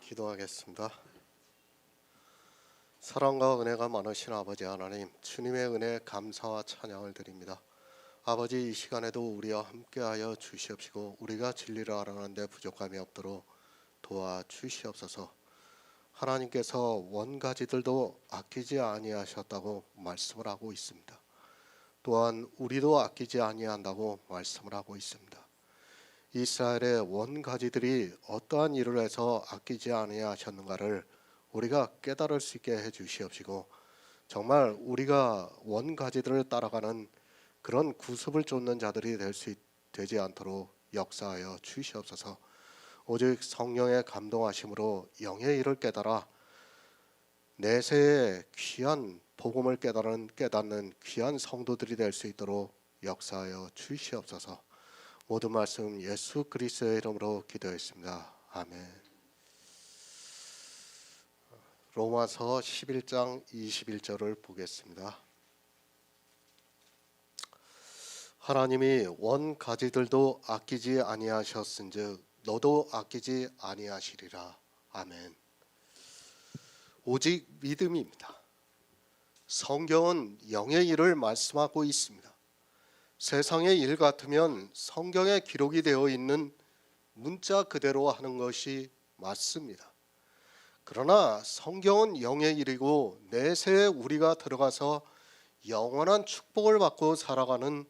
기도하겠습니다. 사랑과 은혜가 많으신 아버지 하나님, 주님의 은혜에 감사와 찬양을 드립니다. 아버지, 이 시간에도 우리와 함께하여 주시옵시고 우리가 진리를 알아가는데 부족함이 없도록 도와주시옵소서. 하나님께서 원가지들도 아끼지 아니하셨다고 말씀을 하고 있습니다. 또한 우리도 아끼지 아니한다고 말씀을 하고 있습니다. 이스라엘의 원가지들이 어떠한 일을 해서 아끼지 아니하셨는가를 우리가 깨달을 수 있게 해주시옵시고, 정말 우리가 원가지들을 따라가는 그런 구습을 쫓는 자들이 되지 않도록 역사하여 주시옵소서. 오직 성령의 감동하심으로 영의 일을 깨달아 내세의 귀한 복음을 깨닫는 귀한 성도들이 될 수 있도록 역사하여 주시옵소서. 모든 말씀 예수 그리스도의 이름으로 기도했습니다. 아멘. 로마서 11장 21절을 보겠습니다. 하나님이 원가지들도 아끼지 아니하셨은즉 너도 아끼지 아니하시리라. 아멘. 오직 믿음입니다. 성경은 영의 일을 말씀하고 있습니다. 세상의 일 같으면 성경에 기록이 되어 있는 문자 그대로 하는 것이 맞습니다. 그러나 성경은 영의 일이고 내세에 우리가 들어가서 영원한 축복을 받고 살아가는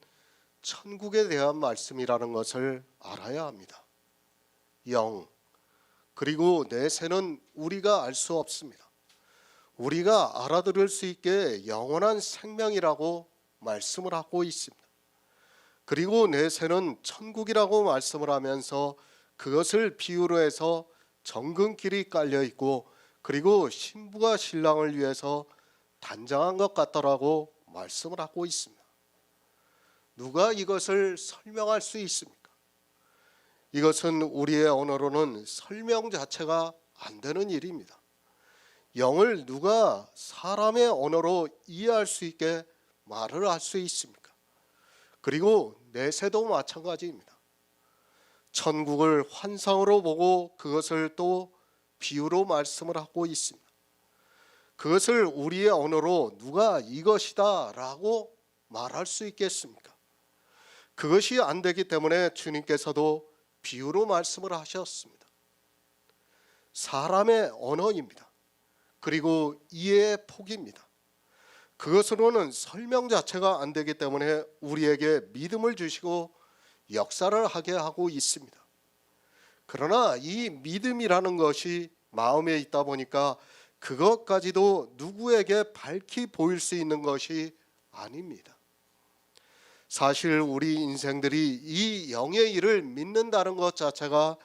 천국에 대한 말씀이라는 것을 알아야 합니다. 영, 그리고 내세는 우리가 알 수 없습니다. 우리가 알아들을 수 있게 영원한 생명이라고 말씀을 하고 있습니다. 그리고 내세는 천국이라고 말씀을 하면서 그것을 비유로 해서 정금길이 깔려 있고, 그리고 신부가 신랑을 위해서 단장한 것 같더라고 말씀을 하고 있습니다. 누가 이것을 설명할 수 있습니까? 이것은 우리의 언어로는 설명 자체가 안 되는 일입니다. 영을 누가 사람의 언어로 이해할 수 있게 말을 할 수 있습니까? 그리고 내세도 마찬가지입니다. 천국을 환상으로 보고 그것을 또 비유로 말씀을 하고 있습니다. 그것을 우리의 언어로 누가 이것이다 라고 말할 수 있겠습니까? 그것이 안 되기 때문에 주님께서도 비유로 말씀을 하셨습니다. 사람의 언어입니다. 그리고 이해의 폭입니다. 그것으로는 설명 자체가 안 되기 때문에 우리에게 믿음을 주시고 역사를 하게 하고 있습니다. 그러나 이 믿음이라는 것이 마음에 있다 보니까 그것까지도 누구에게 밝히 보일 수 있는 것이 아닙니다. 사실 우리 인생들이 이 영의 일을 믿는다는 것 자체가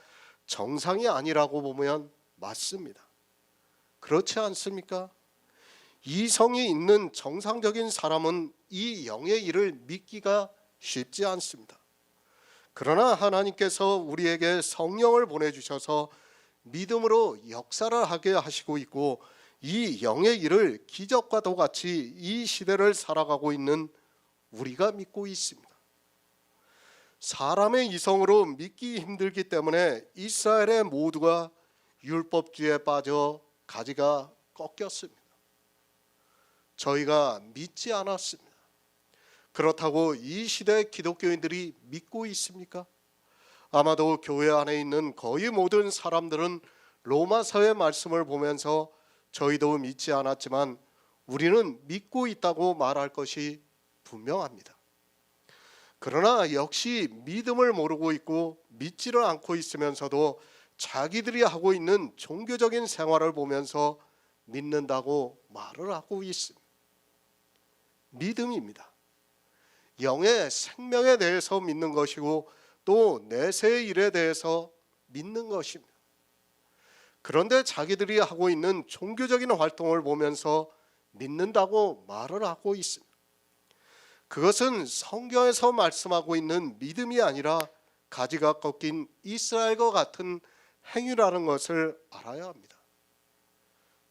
정상이 아니라고 보면 맞습니다. 그렇지 않습니까? 이성이 있는 정상적인 사람은 이 영의 일을 믿기가 쉽지 않습니다. 그러나 하나님께서 우리에게 성령을 보내주셔서 믿음으로 역사를 하게 하시고 있고, 이 영의 일을 기적과도 같이 이 시대를 살아가고 있는 우리가 믿고 있습니다. 사람의 이성으로 믿기 힘들기 때문에 이스라엘의 모두가 율법주의에 빠져 가지가 꺾였습니다. 저희가 믿지 않았습니다. 그렇다고 이 시대 기독교인들이 믿고 있습니까? 아마도 교회 안에 있는 거의 모든 사람들은 로마서의 말씀을 보면서 저희도 믿지 않았지만 우리는 믿고 있다고 말할 것이 분명합니다. 그러나 역시 믿음을 모르고 있고 믿지를 않고 있으면서도 자기들이 하고 있는 종교적인 생활을 보면서 믿는다고 말을 하고 있습니다. 믿음입니다. 영의 생명에 대해서 믿는 것이고 또 내세의 일에 대해서 믿는 것입니다. 그런데 자기들이 하고 있는 종교적인 활동을 보면서 믿는다고 말을 하고 있습니다. 그것은 성경에서 말씀하고 있는 믿음이 아니라 가지가 꺾인 이스라엘과 같은 행위라는 것을 알아야 합니다.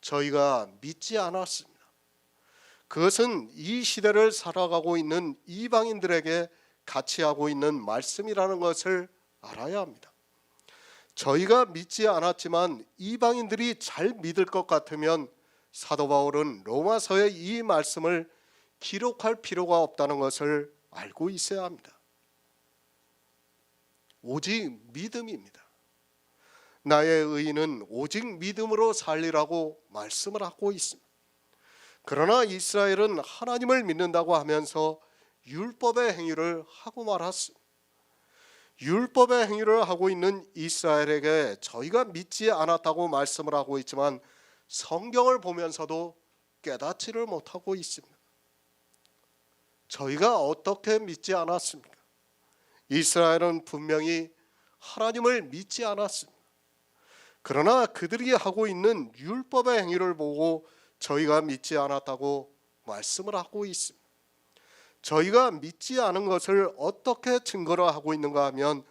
저희가 믿지 않았습니다. 그것은 이 시대를 살아가고 있는 이방인들에게 같이 하고 있는 말씀이라는 것을 알아야 합니다. 저희가 믿지 않았지만 이방인들이 잘 믿을 것 같으면 사도 바울은 로마서의 이 말씀을 기록할 필요가 없다는 것을 알고 있어야 합니다. 오직 믿음입니다. 나의 의인은 오직 믿음으로 살리라고 말씀을 하고 있습니다. 그러나 이스라엘은 하나님을 믿는다고 하면서 율법의 행위를 하고 말았습니다. 율법의 행위를 하고 있는 이스라엘에게 저희가 믿지 않았다고 말씀을 하고 있지만 성경을 보면서도 깨닫지를 못하고 있습니다. 저희가 어떻게 믿지 않았습니까? 이스라엘은 분명히 하나님을 믿지 않았습니다. 그러나 그들이 하고 있는 율법의 행위를 보고 저희가 믿지 않았다고 말씀을 하고 있습니다. 저희가 믿지 않은 것을 어떻게 증거로 하고 있는가 하면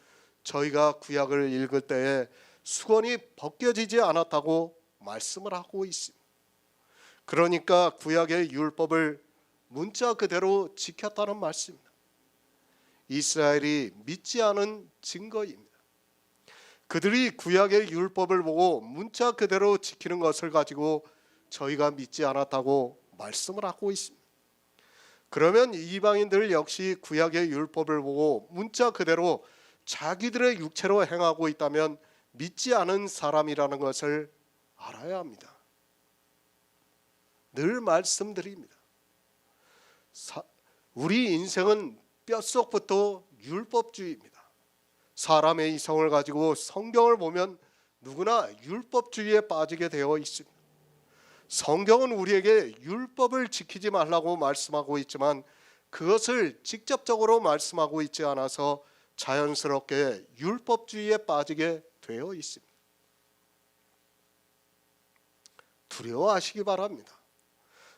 저희가 구약을 읽을 때에 수건이 벗겨지지 않았다고 말씀을 하고 있습니다. 그러니까 구약의 율법을 문자 그대로 지켰다는 말씀입니다. 이스라엘이 믿지 않은 증거입니다. 그들이 구약의 율법을 보고 문자 그대로 지키는 것을 가지고 저희가 믿지 않았다고 말씀을 하고 있습니다. 그러면 이방인들 역시 구약의 율법을 보고 문자 그대로 자기들의 육체로 행하고 있다면 믿지 않은 사람이라는 것을 알아야 합니다. 늘 말씀드립니다. 우리 인생은 뼛속부터 율법주의입니다. 사람의 이성을 가지고 성경을 보면 누구나 율법주의에 빠지게 되어 있습니다. 성경은 우리에게 율법을 지키지 말라고 말씀하고 있지만 그것을 직접적으로 말씀하고 있지 않아서 자연스럽게 율법주의에 빠지게 되어 있습니다. 두려워하시기 바랍니다.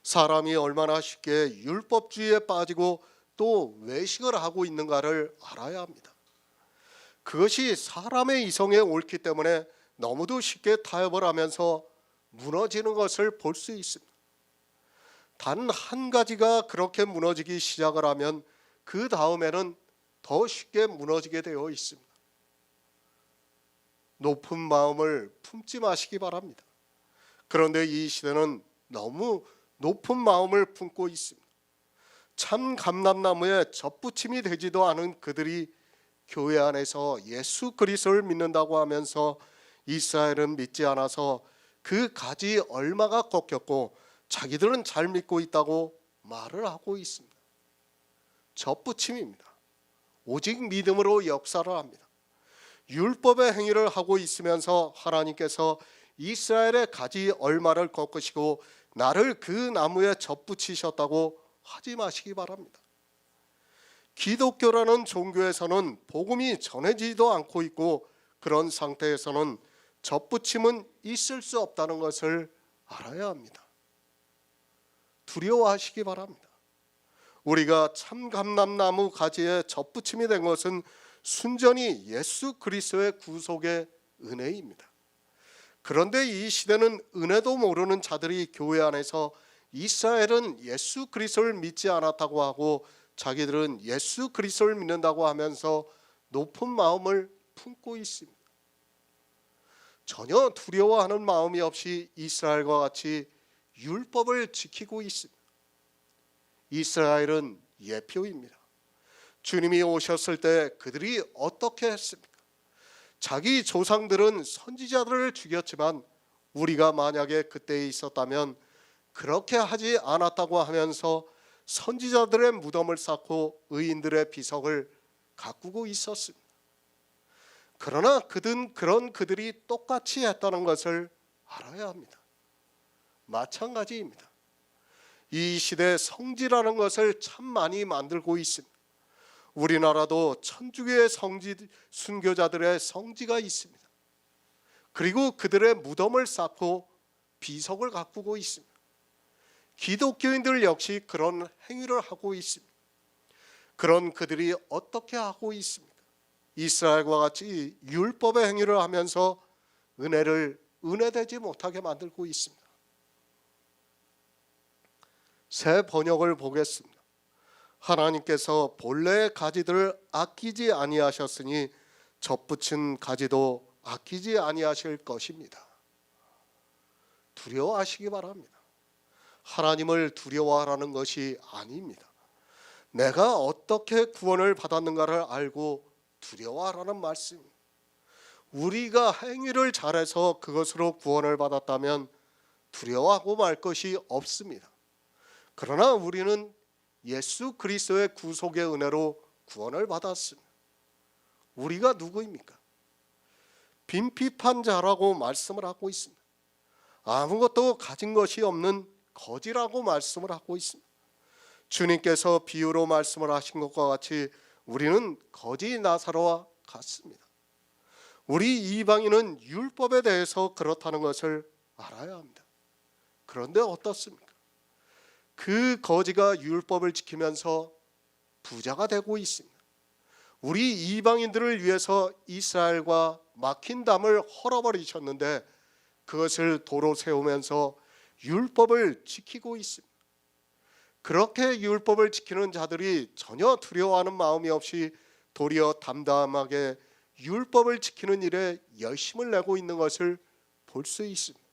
사람이 얼마나 쉽게 율법주의에 빠지고 또 외식을 하고 있는가를 알아야 합니다. 그것이 사람의 이성에 옳기 때문에 너무도 쉽게 타협을 하면서 무너지는 것을 볼 수 있습니다. 단 한 가지가 그렇게 무너지기 시작을 하면 그 다음에는 더 쉽게 무너지게 되어 있습니다. 높은 마음을 품지 마시기 바랍니다. 그런데 이 시대는 너무 높은 마음을 품고 있습니다. 참 감람나무에 젖붙임이 되지도 않은 그들이 교회 안에서 예수 그리스도를 믿는다고 하면서 이스라엘은 믿지 않아서 그 가지 얼마가 꺾였고 자기들은 잘 믿고 있다고 말을 하고 있습니다. 젖붙임입니다. 오직 믿음으로 역사를 합니다. 율법의 행위를 하고 있으면서 하나님께서 이스라엘의 가지 얼마를 꺾으시고 나를 그 나무에 젖붙이셨다고 하지 마시기 바랍니다. 기독교라는 종교에서는 복음이 전해지지도 않고 있고 그런 상태에서는 젖붙임은 있을 수 없다는 것을 알아야 합니다. 두려워하시기 바랍니다. 우리가 참 감람나무 가지에 젖붙임이 된 것은 순전히 예수 그리스도의 구속의 은혜입니다. 그런데 이 시대는 은혜도 모르는 자들이 교회 안에서 이스라엘은 예수 그리스도를 믿지 않았다고 하고 자기들은 예수 그리스도를 믿는다고 하면서 높은 마음을 품고 있습니다. 전혀 두려워하는 마음이 없이 이스라엘과 같이 율법을 지키고 있습니다. 이스라엘은 예표입니다. 주님이 오셨을 때 그들이 어떻게 했습니까? 자기 조상들은 선지자들을 죽였지만 우리가 만약에 그때에 있었다면 그렇게 하지 않았다고 하면서 선지자들의 무덤을 쌓고 의인들의 비석을 가꾸고 있었습니다. 그러나 그들이 똑같이 했다는 것을 알아야 합니다. 마찬가지입니다. 이 시대 성지라는 것을 참 많이 만들고 있습니다. 우리나라도 천주교의 순교자들의 성지가 있습니다. 그리고 그들의 무덤을 쌓고 비석을 가꾸고 있습니다. 기독교인들 역시 그런 행위를 하고 있습니다. 그런 그들이 어떻게 하고 있습니까? 이스라엘과 같이 율법의 행위를 하면서 은혜를 은혜되지 못하게 만들고 있습니다. 새 번역을 보겠습니다. 하나님께서 본래의 가지들을 아끼지 아니하셨으니 젖붙인 가지도 아끼지 아니하실 것입니다. 두려워하시기 바랍니다. 하나님을 두려워하라는 것이 아닙니다. 내가 어떻게 구원을 받았는가를 알고 두려워하라는 말씀입니다. 우리가 행위를 잘해서 그것으로 구원을 받았다면 두려워하고 말 것이 없습니다. 그러나 우리는 예수 그리스도의 구속의 은혜로 구원을 받았습니다. 우리가 누구입니까? 빈피판자라고 말씀을 하고 있습니다. 아무것도 가진 것이 없는 거지라고 말씀을 하고 있습니다. 주님께서 비유로 말씀을 하신 것과 같이 우리는 거지 나사로와 같습니다. 우리 이방인은 율법에 대해서 그렇다는 것을 알아야 합니다. 그런데 어떻습니까? 그 거지가 율법을 지키면서 부자가 되고 있습니다. 우리 이방인들을 위해서 이스라엘과 막힌 담을 헐어버리셨는데 그것을 도로 세우면서 율법을 지키고 있습니다. 그렇게 율법을 지키는 자들이 전혀 두려워하는 마음이 없이 도리어 담담하게 율법을 지키는 일에 열심을 내고 있는 것을 볼 수 있습니다.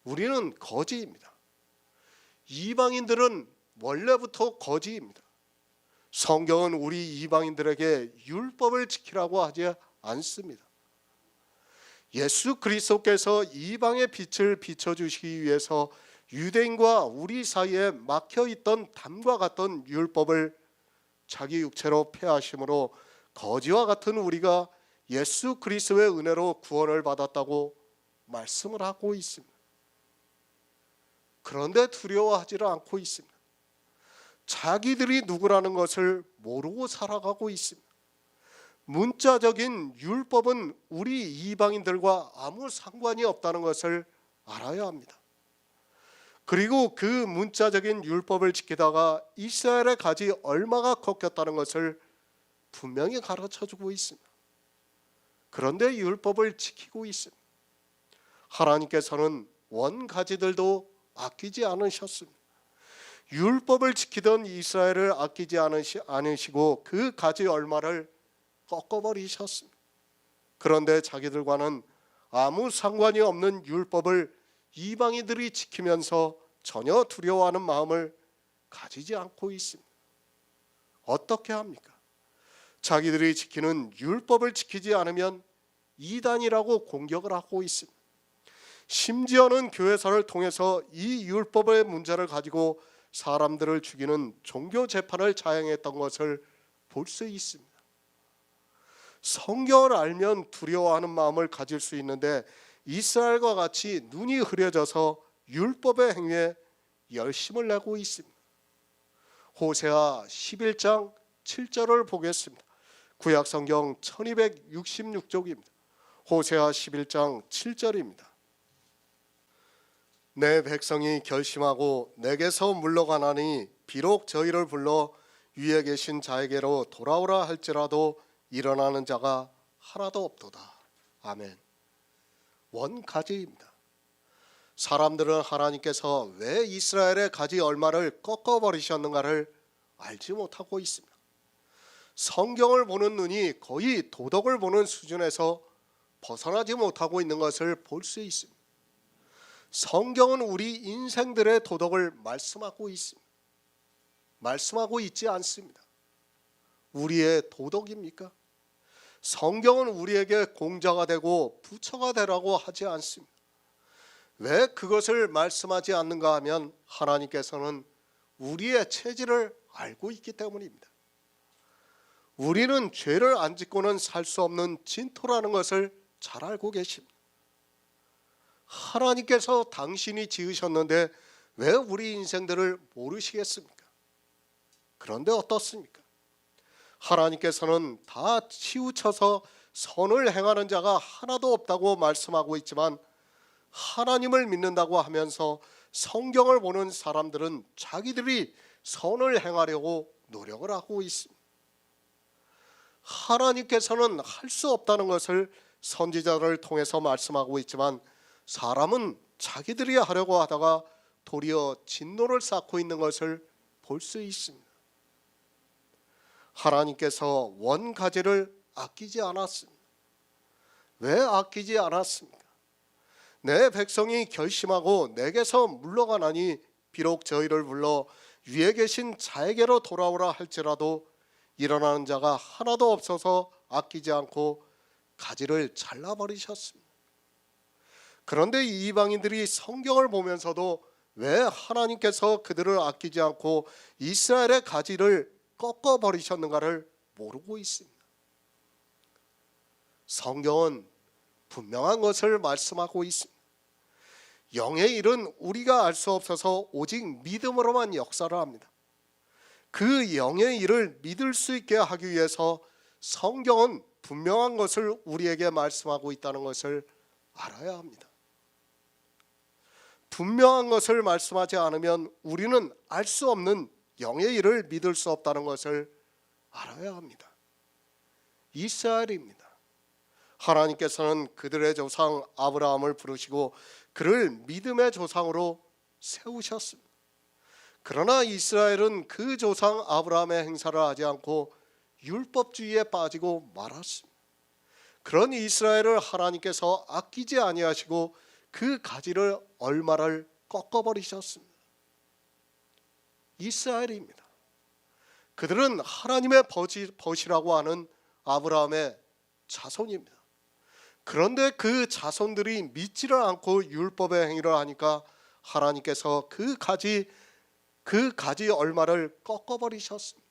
우리는 거지입니다. 이방인들은 원래부터 거지입니다. 성경은 우리 이방인들에게 율법을 지키라고 하지 않습니다. 예수 그리스도께서 이방의 빛을 비춰주시기 위해서 유대인과 우리 사이에 막혀있던 담과 같던 율법을 자기 육체로 폐하심으로 거지와 같은 우리가 예수 그리스도의 은혜로 구원을 받았다고 말씀을 하고 있습니다. 그런데 두려워하지를 않고 있습니다. 자기들이 누구라는 것을 모르고 살아가고 있습니다. 문자적인 율법은 우리 이방인들과 아무 상관이 없다는 것을 알아야 합니다. 그리고 그 문자적인 율법을 지키다가 이스라엘의 가지 얼마가 꺾였다는 것을 분명히 가르쳐주고 있습니다. 그런데 율법을 지키고 있습니다. 하나님께서는 원가지들도 아끼지 않으셨습니다. 율법을 지키던 이스라엘을 아끼지 않으시고 그 가지 얼마를 꺾어버리셨습니다. 그런데 자기들과는 아무 상관이 없는 율법을 이방인들이 지키면서 전혀 두려워하는 마음을 가지지 않고 있습니다. 어떻게 합니까? 자기들이 지키는 율법을 지키지 않으면 이단이라고 공격을 하고 있습니다. 심지어는 교회사를 통해서 이 율법의 문제를 가지고 사람들을 죽이는 종교 재판을 자행했던 것을 볼 수 있습니다. 성경을 알면 두려워하는 마음을 가질 수 있는데 이스라엘과 같이 눈이 흐려져서 율법의 행위에 열심을 내고 있습니다. 호세아 11장 7절을 보겠습니다. 구약성경 1266쪽입니다. 호세아 11장 7절입니다. 내 백성이 결심하고 내게서 물러가나니 비록 저희를 불러 위에 계신 자에게로 돌아오라 할지라도 일어나는 자가 하나도 없도다. 아멘. 원가지입니다. 사람들은 하나님께서 왜 이스라엘의 가지 얼마를 꺾어버리셨는가를 알지 못하고 있습니다. 성경을 보는 눈이 거의 도덕을 보는 수준에서 벗어나지 못하고 있는 것을 볼 수 있습니다. 성경은 우리 인생들의 도덕을 말씀하고 있습니다. 말씀하고 있지 않습니다. 우리의 도덕입니까? 성경은 우리에게 공자가 되고 부처가 되라고 하지 않습니다. 왜 그것을 말씀하지 않는가 하면 하나님께서는 우리의 체질을 알고 있기 때문입니다. 우리는 죄를 안 짓고는 살 수 없는 진토라는 것을 잘 알고 계십니다. 하나님께서 당신이 지으셨는데 왜 우리 인생들을 모르시겠습니까? 그런데 어떻습니까? 하나님께서는 다 치우쳐서 선을 행하는 자가 하나도 없다고 말씀하고 있지만 하나님을 믿는다고 하면서 성경을 보는 사람들은 자기들이 선을 행하려고 노력을 하고 있습니다. 하나님께서는 할 수 없다는 것을 선지자를 통해서 말씀하고 있지만 사람은 자기들이 하려고 하다가 도리어 진노를 쌓고 있는 것을 볼 수 있습니다. 하나님께서 원가지를 아끼지 않았습니다. 왜 아끼지 않았습니까? 내 백성이 결심하고 내게서 물러가나니 비록 저희를 불러 위에 계신 자에게로 돌아오라 할지라도 일어나는 자가 하나도 없어서 아끼지 않고 가지를 잘라버리셨습니다. 그런데 이 이방인들이 성경을 보면서도 왜 하나님께서 그들을 아끼지 않고 이스라엘의 가지를 꺾어버리셨는가를 모르고 있습니다. 성경은 분명한 것을 말씀하고 있습니다. 영의 일은 우리가 알 수 없어서 오직 믿음으로만 역사를 합니다. 그 영의 일을 믿을 수 있게 하기 위해서 성경은 분명한 것을 우리에게 말씀하고 있다는 것을 알아야 합니다. 분명한 것을 말씀하지 않으면 우리는 알 수 없는 영의 일을 믿을 수 없다는 것을 알아야 합니다. 이스라엘입니다. 하나님께서는 그들의 조상 아브라함을 부르시고 그를 믿음의 조상으로 세우셨습니다. 그러나 이스라엘은 그 조상 아브라함의 행사를 하지 않고 율법주의에 빠지고 말았습니다. 그런 이스라엘을 하나님께서 아끼지 아니하시고 그 가지를 얼마를 꺾어버리셨습니다. 이스라엘입니다. 그들은 하나님의 벗이라고 하는 아브라함의 자손입니다. 그런데 그 자손들이 믿지를 않고 율법의 행위를 하니까 하나님께서 그 가지 얼마를 꺾어버리셨습니다.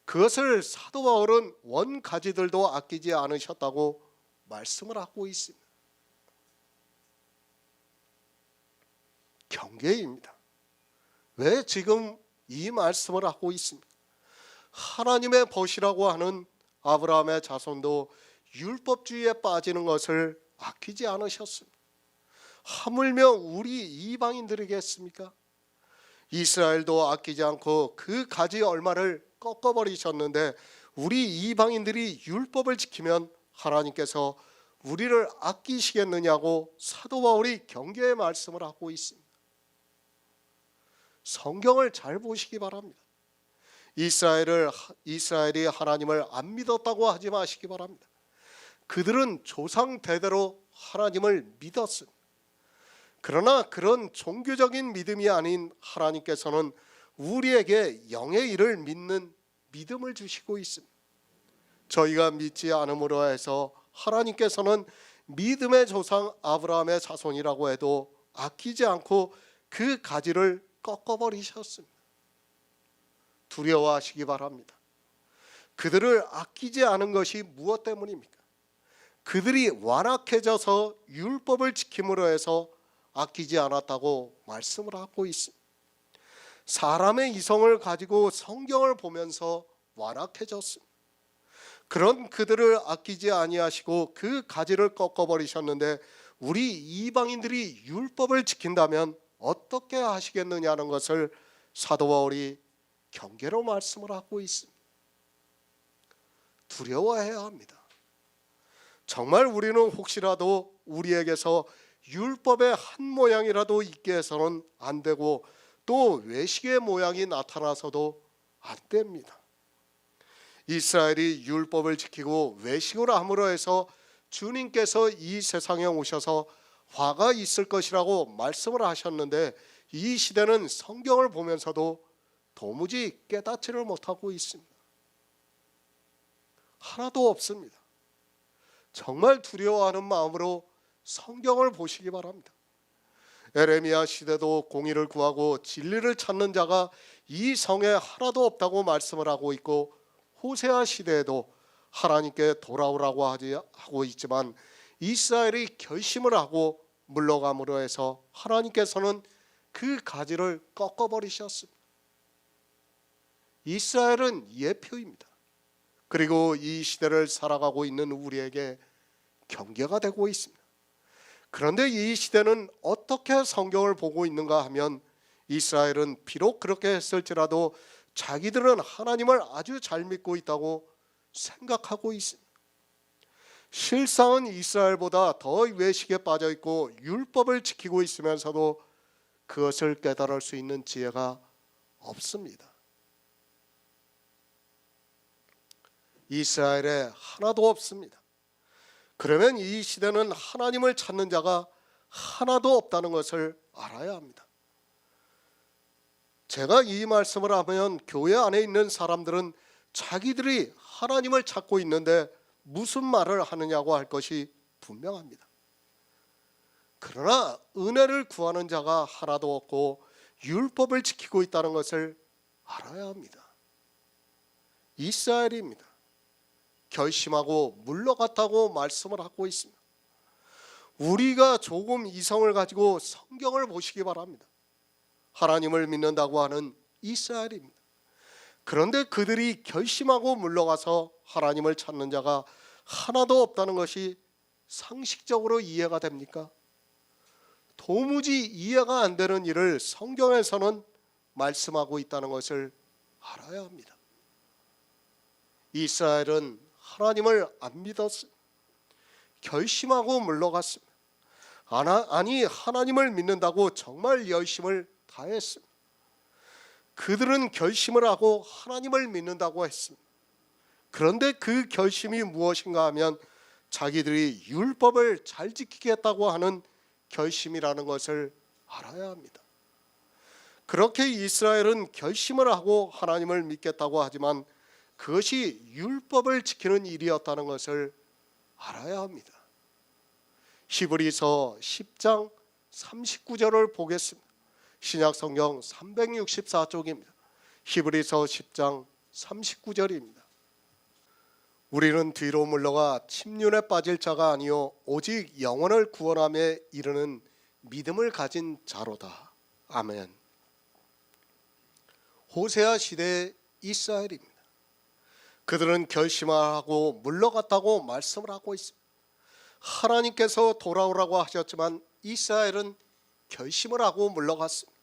그것을 사도 바울은 원 가지들도 아끼지 않으셨다고 말씀을 하고 있습니다. 경계입니다. 왜 지금 이 말씀을 하고 있습니까? 하나님의 벗이라고 하는 아브라함의 자손도 율법주의에 빠지는 것을 아끼지 않으셨습니다. 하물며 우리 이방인들이겠습니까? 이스라엘도 아끼지 않고 그 가지 얼마를 꺾어버리셨는데 우리 이방인들이 율법을 지키면 하나님께서 우리를 아끼시겠느냐고 사도 바울이 경계의 말씀을 하고 있습니다. 성경을 잘 보시기 바랍니다. 이스라엘이 하나님을 안 믿었다고 하지 마시기 바랍니다. 그들은 조상 대대로 하나님을 믿었습니다. 그러나 그런 종교적인 믿음이 아닌 하나님께서는 우리에게 영의 일을 믿는 믿음을 주시고 있습니다. 저희가 믿지 않음으로 해서 하나님께서는 믿음의 조상 아브라함의 자손이라고 해도 아끼지 않고 그 가지를 꺾어버리셨습니다. 두려워하시기 바랍니다. 그들을 아끼지 않은 것이 무엇 때문입니까? 그들이 완악해져서 율법을 지킴으로 해서 아끼지 않았다고 말씀을 하고 있습니다. 사람의 이성을 가지고 성경을 보면서 완악해졌습니다. 그런 그들을 아끼지 아니하시고 그 가지를 꺾어버리셨는데 우리 이방인들이 율법을 지킨다면 어떻게 하시겠느냐는 것을 사도 바울이 경계로 말씀을 하고 있습니다. 두려워해야 합니다. 정말 우리는 혹시라도 우리에게서 율법의 한 모양이라도 있게 해서는 안 되고 또 외식의 모양이 나타나서도 안 됩니다. 이스라엘이 율법을 지키고 외식을 함으로 해서 주님께서 이 세상에 오셔서 화가 있을 것이라고 말씀을 하셨는데 이 시대는 성경을 보면서도 도무지 깨닫지를 못하고 있습니다. 하나도 없습니다. 정말 두려워하는 마음으로 성경을 보시기 바랍니다. 에레미야 시대도 공의를 구하고 진리를 찾는 자가 이 성에 하나도 없다고 말씀을 하고 있고 호세아 시대에도 하나님께 돌아오라고 하고 있지만 이스라엘이 결심을 하고 물러감으로 해서 하나님께서는 그 가지를 꺾어버리셨습니다. 이스라엘은 예표입니다. 그리고 이 시대를 살아가고 있는 우리에게 경계가 되고 있습니다. 그런데 이 시대는 어떻게 성경을 보고 있는가 하면 이스라엘은 비록 그렇게 했을지라도 자기들은 하나님을 아주 잘 믿고 있다고 생각하고 있습니다. 실상은 이스라엘보다 더 외식에 빠져 있고 율법을 지키고 있으면서도 그것을 깨달을 수 있는 지혜가 없습니다. 이스라엘에 하나도 없습니다. 그러면 이 시대는 하나님을 찾는 자가 하나도 없다는 것을 알아야 합니다. 제가 이 말씀을 하면 교회 안에 있는 사람들은 자기들이 하나님을 찾고 있는데 무슨 말을 하느냐고 할 것이 분명합니다. 그러나 은혜를 구하는 자가 하나도 없고 율법을 지키고 있다는 것을 알아야 합니다. 이스라엘입니다. 결심하고 물러갔다고 말씀을 하고 있습니다. 우리가 조금 이성을 가지고 성경을 보시기 바랍니다. 하나님을 믿는다고 하는 이스라엘입니다. 그런데 그들이 결심하고 물러가서 하나님을 찾는 자가 하나도 없다는 것이 상식적으로 이해가 됩니까? 도무지 이해가 안 되는 일을 성경에서는 말씀하고 있다는 것을 알아야 합니다. 이스라엘은 하나님을 안 믿었습니다. 결심하고 물러갔습니다. 아니, 하나님을 믿는다고 정말 열심을 다했습니다. 그들은 결심을 하고 하나님을 믿는다고 했습니다. 그런데 그 결심이 무엇인가 하면 자기들이 율법을 잘 지키겠다고 하는 결심이라는 것을 알아야 합니다. 그렇게 이스라엘은 결심을 하고 하나님을 믿겠다고 하지만 그것이 율법을 지키는 일이었다는 것을 알아야 합니다. 히브리서 10장 39절을 보겠습니다. 신약성경 364쪽입니다. 히브리서 10장 39절입니다. 우리는 뒤로 물러가 침륜에 빠질 자가 아니요 오직 영혼을 구원함에 이르는 믿음을 가진 자로다. 아멘. 호세아 시대의 이스라엘입니다. 그들은 결심하고 물러갔다고 말씀을 하고 있습니다. 하나님께서 돌아오라고 하셨지만 이스라엘은 결심을 하고 물러갔습니다.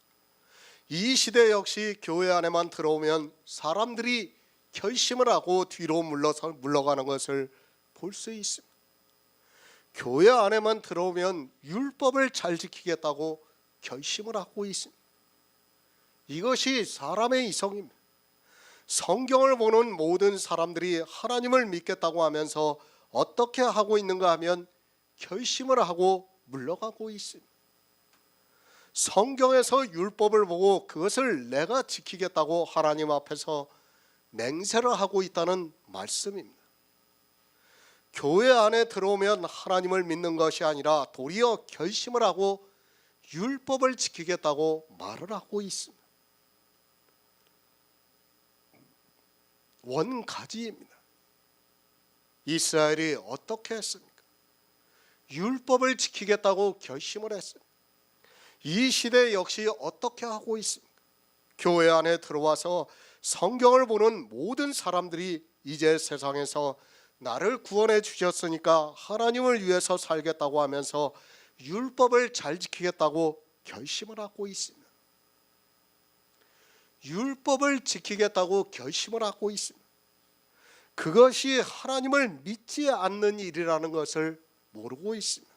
이 시대 역시 교회 안에만 들어오면 사람들이 결심을 하고 뒤로 물러가는 것을 볼 수 있습니다. 교회 안에만 들어오면 율법을 잘 지키겠다고 결심을 하고 있습니다. 이것이 사람의 이성입니다. 성경을 보는 모든 사람들이 하나님을 믿겠다고 하면서 어떻게 하고 있는가 하면 결심을 하고 물러가고 있습니다. 성경에서 율법을 보고 그것을 내가 지키겠다고 하나님 앞에서 맹세를 하고 있다는 말씀입니다. 교회 안에 들어오면 하나님을 믿는 것이 아니라 도리어 결심을 하고 율법을 지키겠다고 말을 하고 있습니다. 원가지입니다. 이스라엘이 어떻게 했습니까? 율법을 지키겠다고 결심을 했습니다. 이 시대 역시 어떻게 하고 있습니까? 교회 안에 들어와서 성경을 보는 모든 사람들이 이제 세상에서 나를 구원해 주셨으니까 하나님을 위해서 살겠다고 하면서 율법을 잘 지키겠다고 결심을 하고 있습니다. 율법을 지키겠다고 결심을 하고 있습니다. 그것이 하나님을 믿지 않는 일이라는 것을 모르고 있습니다.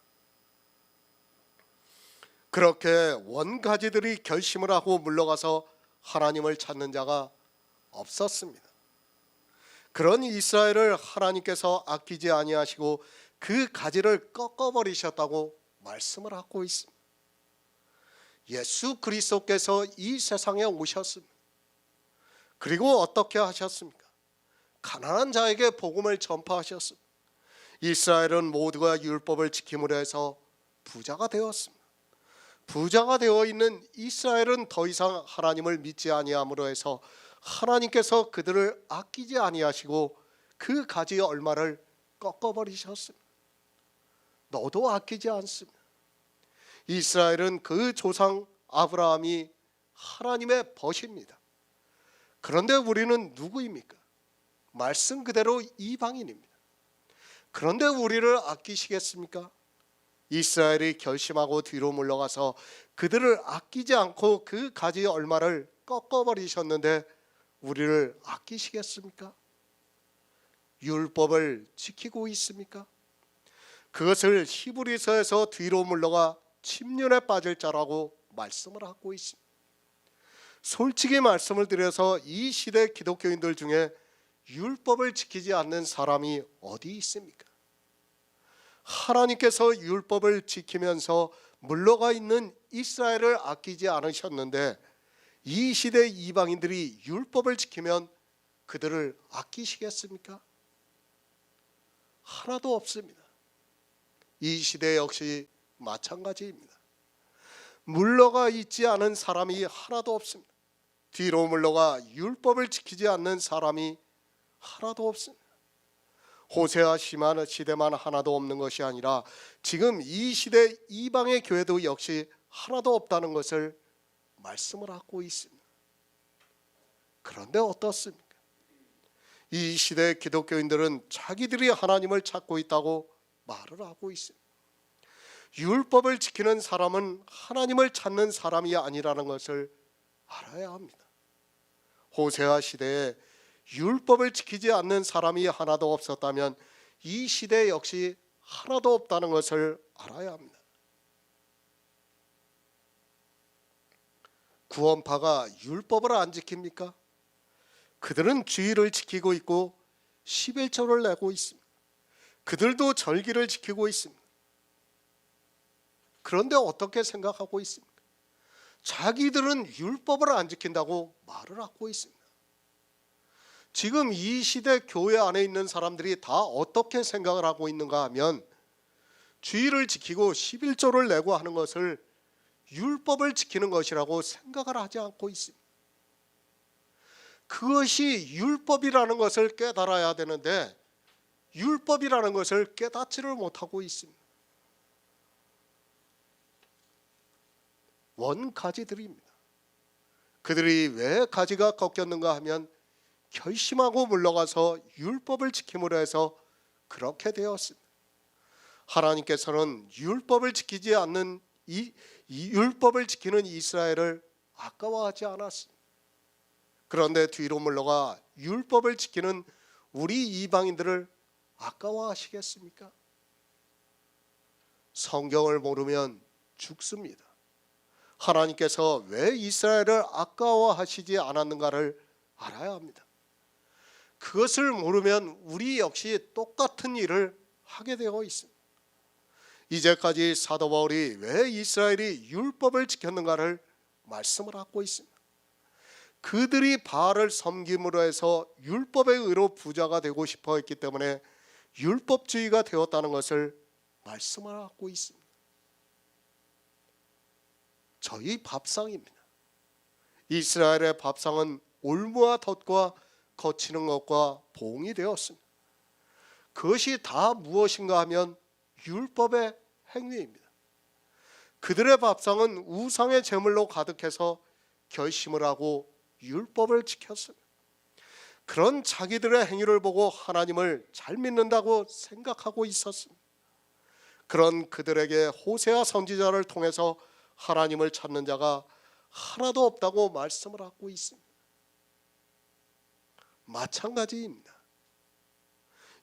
그렇게 원가지들이 결심을 하고 물러가서 하나님을 찾는 자가 없었습니다. 그런 이스라엘을 하나님께서 아끼지 아니하시고 그 가지를 꺾어버리셨다고 말씀을 하고 있습니다. 예수 그리스도께서 이 세상에 오셨습니다. 그리고 어떻게 하셨습니까? 가난한 자에게 복음을 전파하셨습니다. 이스라엘은 모두가 율법을 지킴으로 해서 부자가 되었습니다. 부자가 되어 있는 이스라엘은 더 이상 하나님을 믿지 아니함으로 해서 하나님께서 그들을 아끼지 아니하시고 그 가지 얼마를 꺾어버리셨습니다. 너도 아끼지 않습니다. 이스라엘은 그 조상 아브라함이 하나님의 벗입니다. 그런데 우리는 누구입니까? 말씀 그대로 이방인입니다. 그런데 우리를 아끼시겠습니까? 이스라엘이 결심하고 뒤로 물러가서 그들을 아끼지 않고 그 가지 얼마를 꺾어버리셨는데 우리를 아끼시겠습니까? 율법을 지키고 있습니까? 그것을 히브리서에서 뒤로 물러가 침륜에 빠질 자라고 말씀을 하고 있습니다. 솔직히 말씀을 드려서 이 시대 기독교인들 중에 율법을 지키지 않는 사람이 어디 있습니까? 하나님께서 율법을 지키면서 물러가 있는 이스라엘을 아끼지 않으셨는데 이 시대 이방인들이 율법을 지키면 그들을 아끼시겠습니까? 하나도 없습니다. 이 시대 역시 마찬가지입니다. 물러가 있지 않은 사람이 하나도 없습니다. 뒤로 물러가 율법을 지키지 않는 사람이 하나도 없습니다. 호세아 시대만 하나도 없는 것이 아니라 지금 이 시대 이방의 교회도 역시 하나도 없다는 것을 말씀을 하고 있습니다. 그런데 어떻습니까? 이 시대 기독교인들은 자기들이 하나님을 찾고 있다고 말을 하고 있습니다. 율법을 지키는 사람은 하나님을 찾는 사람이 아니라는 것을 알아야 합니다. 호세아 시대에 율법을 지키지 않는 사람이 하나도 없었다면 이 시대 역시 하나도 없다는 것을 알아야 합니다. 구원파가 율법을 안 지킵니까? 그들은 주의를 지키고 있고 11조를 내고 있습니다. 그들도 절기를 지키고 있습니다. 그런데 어떻게 생각하고 있습니까? 자기들은 율법을 안 지킨다고 말을 하고 있습니다. 지금 이 시대 교회 안에 있는 사람들이 다 어떻게 생각을 하고 있는가 하면 주의를 지키고 11조를 내고 하는 것을 율법을 지키는 것이라고 생각을 하지 않고 있습니다. 그것이 율법이라는 것을 깨달아야 되는데 율법이라는 것을 깨닫지를 못하고 있습니다. 원가지들입니다. 그들이 왜 가지가 꺾였는가 하면 결심하고 물러가서 율법을 지킴으로 해서 그렇게 되었습니다. 하나님께서는 율법을 지키지 않는 이 율법을 지키는 이스라엘을 아까워하지 않았습니다. 그런데 뒤로 물러가 율법을 지키는 우리 이방인들을 아까워하시겠습니까? 성경을 모르면 죽습니다. 하나님께서 왜 이스라엘을 아까워하시지 않았는가를 알아야 합니다. 그것을 모르면 우리 역시 똑같은 일을 하게 되어 있습니다. 이제까지 사도 바울이 왜 이스라엘이 율법을 지켰는가를 말씀을 하고 있습니다. 그들이 바알을 섬김으로 해서 율법의 의로 부자가 되고 싶어 했기 때문에 율법주의가 되었다는 것을 말씀을 하고 있습니다. 저희 밥상입니다. 이스라엘의 밥상은 올무와 덫과 거치는 것과 봉이 되었습니다. 그것이 다 무엇인가 하면 율법의 행위입니다. 그들의 밥상은 우상의 제물로 가득해서 결심을 하고 율법을 지켰습니다. 그런 자기들의 행위를 보고 하나님을 잘 믿는다고 생각하고 있었습니다. 그런 그들에게 호세아 선지자를 통해서 하나님을 찾는 자가 하나도 없다고 말씀을 하고 있습니다. 마찬가지입니다.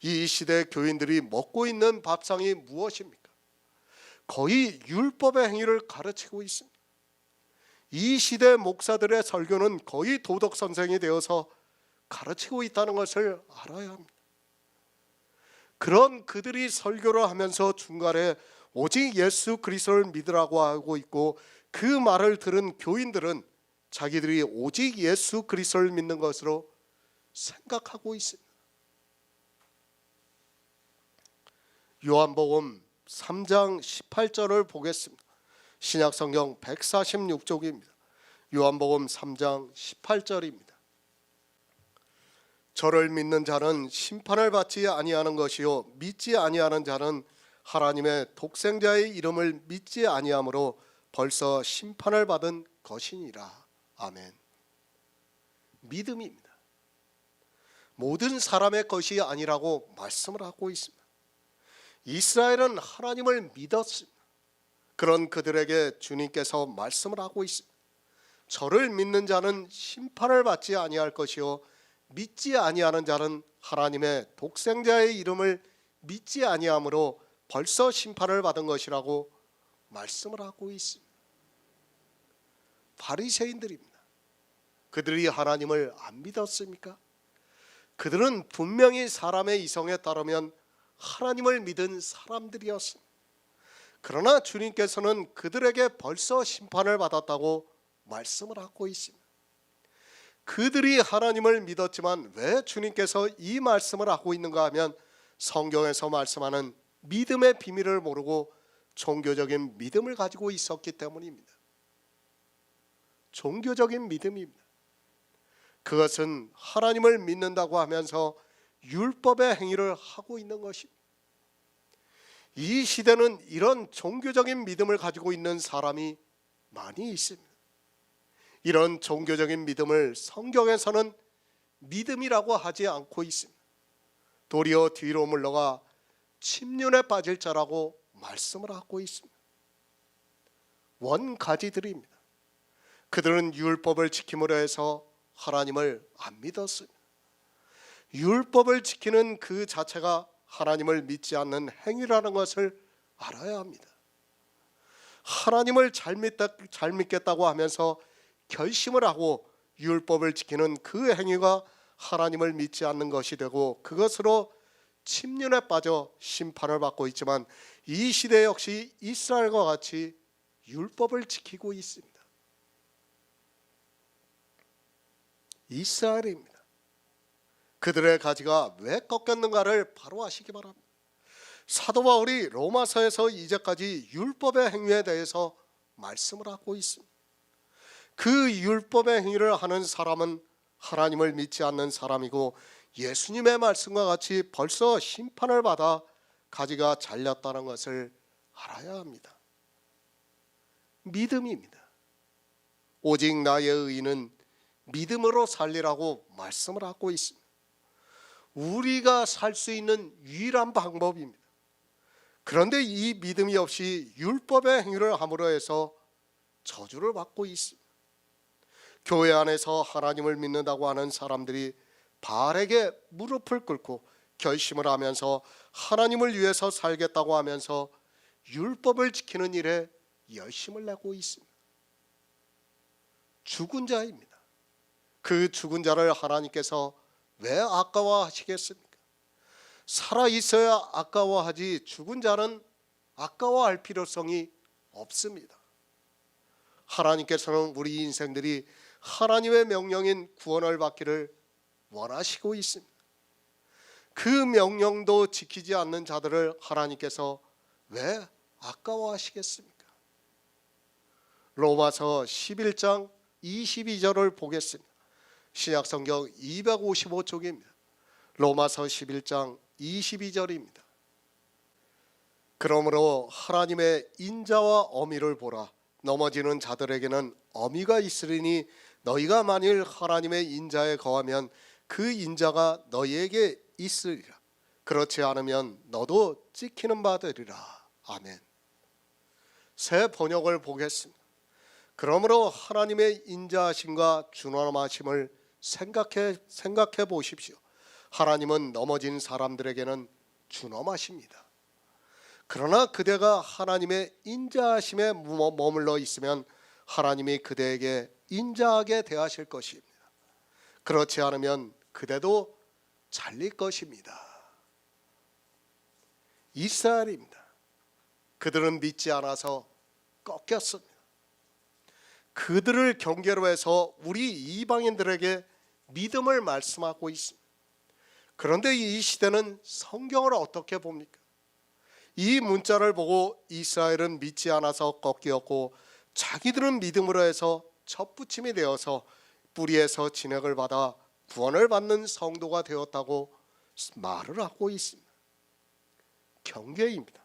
이 시대 교인들이 먹고 있는 밥상이 무엇입니까? 거의 율법의 행위를 가르치고 있습니다. 이 시대 목사들의 설교는 거의 도덕 선생이 되어서 가르치고 있다는 것을 알아야 합니다. 그런 그들이 설교를 하면서 중간에 오직 예수 그리스도를 믿으라고 하고 있고 그 말을 들은 교인들은 자기들이 오직 예수 그리스도를 믿는 것으로 생각하고 있습니다. 요한복음 3장 18절을 보겠습니다. 신약성경 146쪽입니다. 요한복음 3장 18절입니다. 저를 믿는 자는 심판을 받지 아니하는 것이요 믿지 아니하는 자는 하나님의 독생자의 이름을 믿지 아니하므로 벌써 심판을 받은 것이니라. 아멘. 믿음입니다. 모든 사람의 것이 아니라고 말씀을 하고 있습니다. 이스라엘은 하나님을 믿었습니다. 그런 그들에게 주님께서 말씀을 하고 있습니다. 저를 믿는 자는 심판을 받지 아니할 것이요 믿지 아니하는 자는 하나님의 독생자의 이름을 믿지 아니하므로 벌써 심판을 받은 것이라고 말씀을 하고 있습니다. 바리새인들입니다. 그들이 하나님을 안 믿었습니까? 그들은 분명히 사람의 이성에 따르면 하나님을 믿은 사람들이었습니다. 그러나 주님께서는 그들에게 벌써 심판을 받았다고 말씀을 하고 있습니다. 그들이 하나님을 믿었지만 왜 주님께서 이 말씀을 하고 있는가 하면 성경에서 말씀하는 믿음의 비밀을 모르고 종교적인 믿음을 가지고 있었기 때문입니다. 종교적인 믿음입니다. 그것은 하나님을 믿는다고 하면서 율법의 행위를 하고 있는 것입니다. 이 시대는 이런 종교적인 믿음을 가지고 있는 사람이 많이 있습니다. 이런 종교적인 믿음을 성경에서는 믿음이라고 하지 않고 있습니다. 도리어 뒤로 물러가 침륜에 빠질 자라고 말씀을 하고 있습니다. 원가지들입니다. 그들은 율법을 지킴으로 해서 하나님을 안 믿었습니다. 율법을 지키는 그 자체가 하나님을 믿지 않는 행위라는 것을 알아야 합니다. 하나님을 잘 믿겠다고 하면서 결심을 하고 율법을 지키는 그 행위가 하나님을 믿지 않는 것이 되고 그것으로 침륜에 빠져 심판을 받고 있지만 이 시대 역시 이스라엘과 같이 율법을 지키고 있습니다. 이스라엘입니다. 그들의 가지가 왜 꺾였는가를 바로 아시기 바랍니다. 사도 바울이 로마서에서 이제까지 율법의 행위에 대해서 말씀을 하고 있습니다. 그 율법의 행위를 하는 사람은 하나님을 믿지 않는 사람이고 예수님의 말씀과 같이 벌써 심판을 받아 가지가 잘렸다는 것을 알아야 합니다. 믿음입니다. 오직 나의 의인은 믿음으로 살리라고 말씀을 하고 있습니다. 우리가 살 수 있는 유일한 방법입니다. 그런데 이 믿음이 없이 율법의 행위를 함으로 해서 저주를 받고 있습니다. 교회 안에서 하나님을 믿는다고 하는 사람들이 바알에게 무릎을 꿇고 결심을 하면서 하나님을 위해서 살겠다고 하면서 율법을 지키는 일에 열심을 내고 있습니다. 죽은 자입니다. 그 죽은 자를 하나님께서 왜 아까워하시겠습니까? 살아 있어야 아까워하지 죽은 자는 아까워할 필요성이 없습니다. 하나님께서는 우리 인생들이 하나님의 명령인 구원을 받기를 원하시고 있습니다. 그 명령도 지키지 않는 자들을 하나님께서 왜 아까워하시겠습니까? 로마서 11장 22절을 보겠습니다. 신약성경 255쪽입니다. 로마서 11장 22절입니다. 그러므로 하나님의 인자와 어미를 보라. 넘어지는 자들에게는 어미가 있으리니 너희가 만일 하나님의 인자에 거하면 그 인자가 너희에게 있으리라. 그렇지 않으면 너도 찍히는 바 되리라. 아멘. 새 번역을 보겠습니다. 그러므로 하나님의 인자하심과 준엄하심을 생각해 보십시오. 하나님은 넘어진 사람들에게는 준엄하십니다. 그러나 그대가 하나님의 인자하심에 머물러 있으면 하나님이 그대에게 인자하게 대하실 것입니다. 그렇지 않으면 그대도 잘릴 것입니다. 이스라엘입니다. 그들은 믿지 않아서 꺾였습니다. 그들을 경계로 해서 우리 이방인들에게 믿음을 말씀하고 있습니다. 그런데 이 시대는 성경을 어떻게 봅니까? 이 문자를 보고 이스라엘은 믿지 않아서 꺾였고 자기들은 믿음으로 해서 첫부침이 되어서 뿌리에서 진액을 받아 구원을 받는 성도가 되었다고 말을 하고 있습니다. 경계입니다.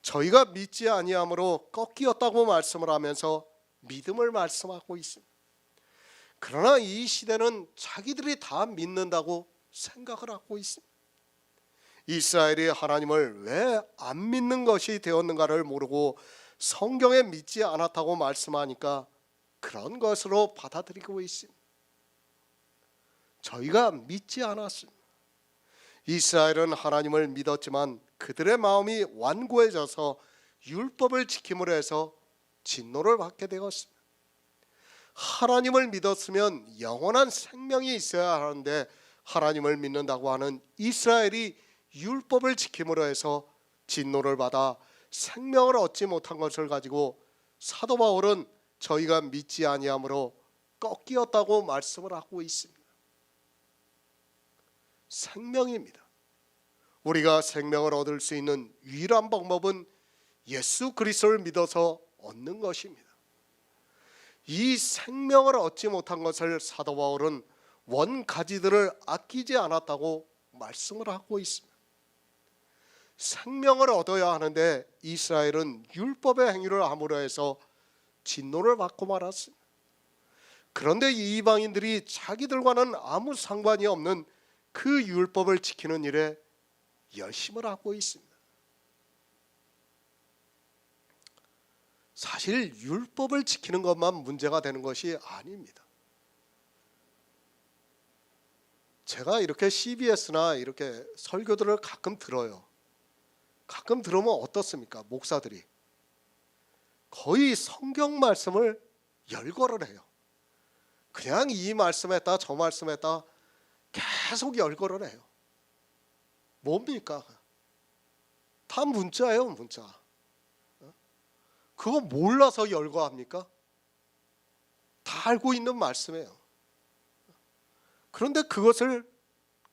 저희가 믿지 아니함으로 꺾였다고 말씀을 하면서 믿음을 말씀하고 있습니다. 그러나 이 시대는 자기들이 다 믿는다고 생각을 하고 있습니다. 이스라엘이 하나님을 왜 안 믿는 것이 되었는가를 모르고 성경에 믿지 않았다고 말씀하니까 그런 것으로 받아들이고 있습니다. 저희가 믿지 않았습니다. 이스라엘은 하나님을 믿었지만 그들의 마음이 완고해져서 율법을 지킴으로 해서 진노를 받게 되었습니다. 하나님을 믿었으면 영원한 생명이 있어야 하는데 하나님을 믿는다고 하는 이스라엘이 율법을 지킴으로 해서 진노를 받아 생명을 얻지 못한 것을 가지고 사도 바울은 저희가 믿지 아니함으로 꺾이었다고 말씀을 하고 있습니다. 생명입니다. 우리가 생명을 얻을 수 있는 유일한 방법은 예수 그리스도를 믿어서 얻는 것입니다. 이 생명을 얻지 못한 것을 사도 바울은 원가지들을 아끼지 않았다고 말씀을 하고 있습니다. 생명을 얻어야 하는데 이스라엘은 율법의 행위를 함으로 해서 진노를 받고 말았습니다. 그런데 이 이방인들이 자기들과는 아무 상관이 없는 그 율법을 지키는 일에 열심을 하고 있습니다. 사실 율법을 지키는 것만 문제가 되는 것이 아닙니다. 제가 이렇게 CBS나 이렇게 설교들을 가끔 들어요. 가끔 들으면 어떻습니까? 목사들이 거의 성경 말씀을 열거를 해요. 그냥 이 말씀했다 저 말씀했다 계속 열거를 해요. 뭡니까? 다 문자예요, 문자. 그거 몰라서 열거합니까? 다 알고 있는 말씀이에요. 그런데 그것을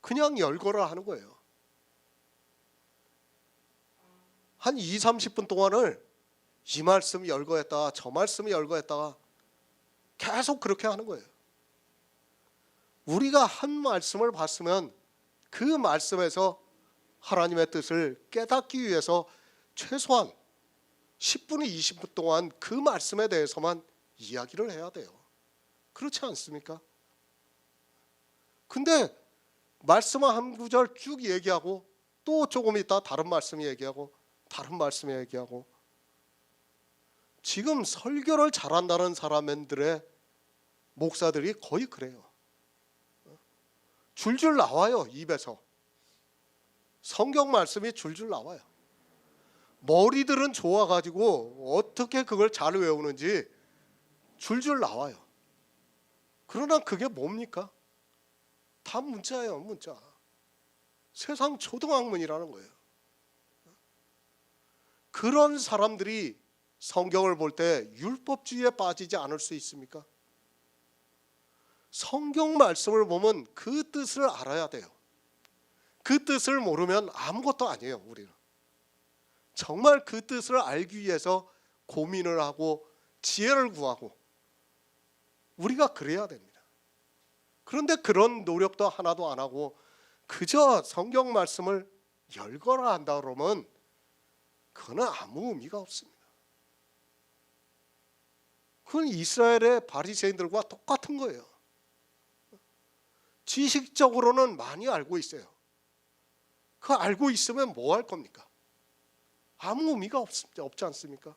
그냥 열거를 하는 거예요. 한 2, 30분 동안을 이 말씀 열거했다가 저 말씀 열거했다가 계속 그렇게 하는 거예요. 우리가 한 말씀을 봤으면 그 말씀에서 하나님의 뜻을 깨닫기 위해서 최소한 10분에 20분 동안 그 말씀에 대해서만 이야기를 해야 돼요. 그렇지 않습니까? 근데 말씀을 한 구절 쭉 얘기하고 또 조금 있다 다른 말씀 얘기하고 다른 말씀 얘기하고 지금 설교를 잘한다는 사람들의 목사들이 거의 그래요. 줄줄 나와요. 입에서 성경 말씀이 줄줄 나와요. 머리들은 좋아가지고 어떻게 그걸 잘 외우는지 줄줄 나와요. 그러나 그게 뭡니까? 다 문자예요, 문자. 세상 초등학문이라는 거예요. 그런 사람들이 성경을 볼 때 율법주의에 빠지지 않을 수 있습니까? 성경 말씀을 보면 그 뜻을 알아야 돼요. 그 뜻을 모르면 아무것도 아니에요, 우리는. 정말 그 뜻을 알기 위해서 고민을 하고 지혜를 구하고 우리가 그래야 됩니다. 그런데 그런 노력도 하나도 안 하고 그저 성경 말씀을 열거나 한다 그러면 그거는 아무 의미가 없습니다. 그건 이스라엘의 바리새인들과 똑같은 거예요. 지식적으로는 많이 알고 있어요. 그거 알고 있으면 뭐 할 겁니까? 아무 의미가 없지 않습니까?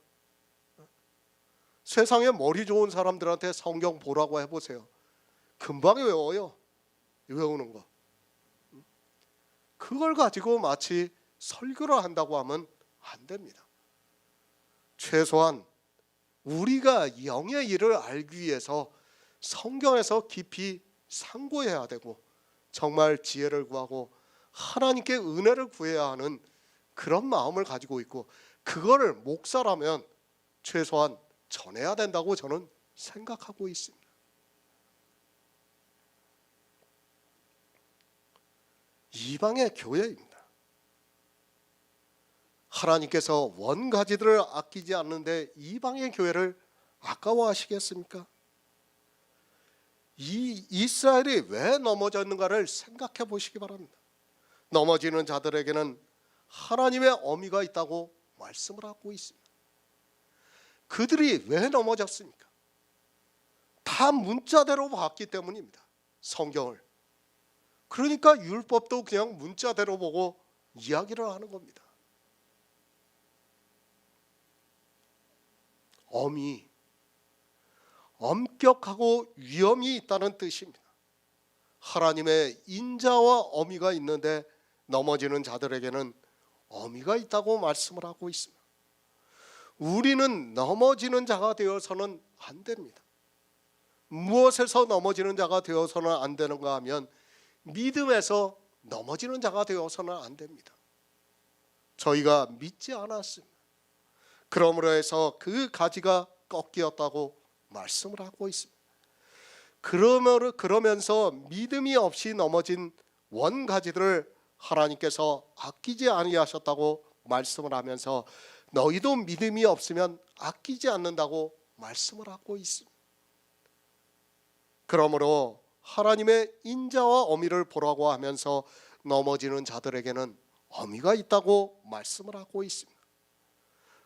세상에 머리 좋은 사람들한테 성경 보라고 해보세요. 금방 외워요. 외우는 거. 그걸 가지고 마치 설교를 한다고 하면 안 됩니다. 최소한 우리가 영의 일을 알기 위해서 성경에서 깊이 상고해야 되고 정말 지혜를 구하고 하나님께 은혜를 구해야 하는 그런 마음을 가지고 있고 그거를 목사라면 최소한 전해야 된다고 저는 생각하고 있습니다. 이방의 교회입니다. 하나님께서 원가지들을 아끼지 않는데 이방의 교회를 아까워하시겠습니까? 이 이스라엘이 왜 넘어졌는가를 생각해 보시기 바랍니다. 넘어지는 자들에게는 하나님의 어미가 있다고 말씀을 하고 있습니다. 그들이 왜 넘어졌습니까? 다 문자대로 봤기 때문입니다. 성경을. 그러니까 율법도 그냥 문자대로 보고 이야기를 하는 겁니다. 엄이 엄격하고 위엄이 있다는 뜻입니다. 하나님의 인자와 어미가 있는데 넘어지는 자들에게는 어미가 있다고 말씀을 하고 있습니다. 우리는 넘어지는 자가 되어서는 안 됩니다. 무엇에서 넘어지는 자가 되어서는 안 되는가 하면 믿음에서 넘어지는 자가 되어서는 안 됩니다. 저희가 믿지 않았습니다. 그러므로 해서 그 가지가 꺾이었다고 말씀을 하고 있습니다. 그러면서 믿음이 없이 넘어진 원가지들을 하나님께서 아끼지 아니하셨다고 말씀을 하면서 너희도 믿음이 없으면 아끼지 않는다고 말씀을 하고 있습니다. 그러므로 하나님의 인자와 어미를 보라고 하면서 넘어지는 자들에게는 어미가 있다고 말씀을 하고 있습니다.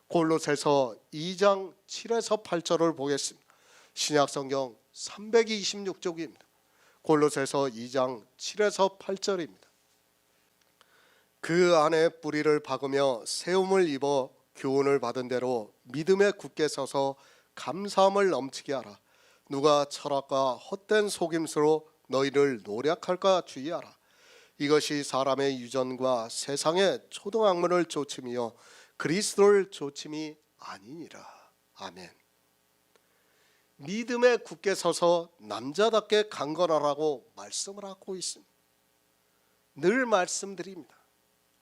골로새서 2장 7에서 8절을 보겠습니다. 신약성경 326쪽입니다. 골로새서 2장 7에서 8절입니다. 그 안에 뿌리를 박으며 세움을 입어 교훈을 받은 대로 믿음에 굳게 서서 감사함을 넘치게 하라. 누가 철학과 헛된 속임수로 너희를 노략할까 주의하라. 이것이 사람의 유전과 세상의 초등학문을 좇음이요 그리스도를 좇음이 아니니라. 아멘. 믿음에 굳게 서서 남자답게 강건하라고 말씀을 하고 있습니다. 늘 말씀드립니다.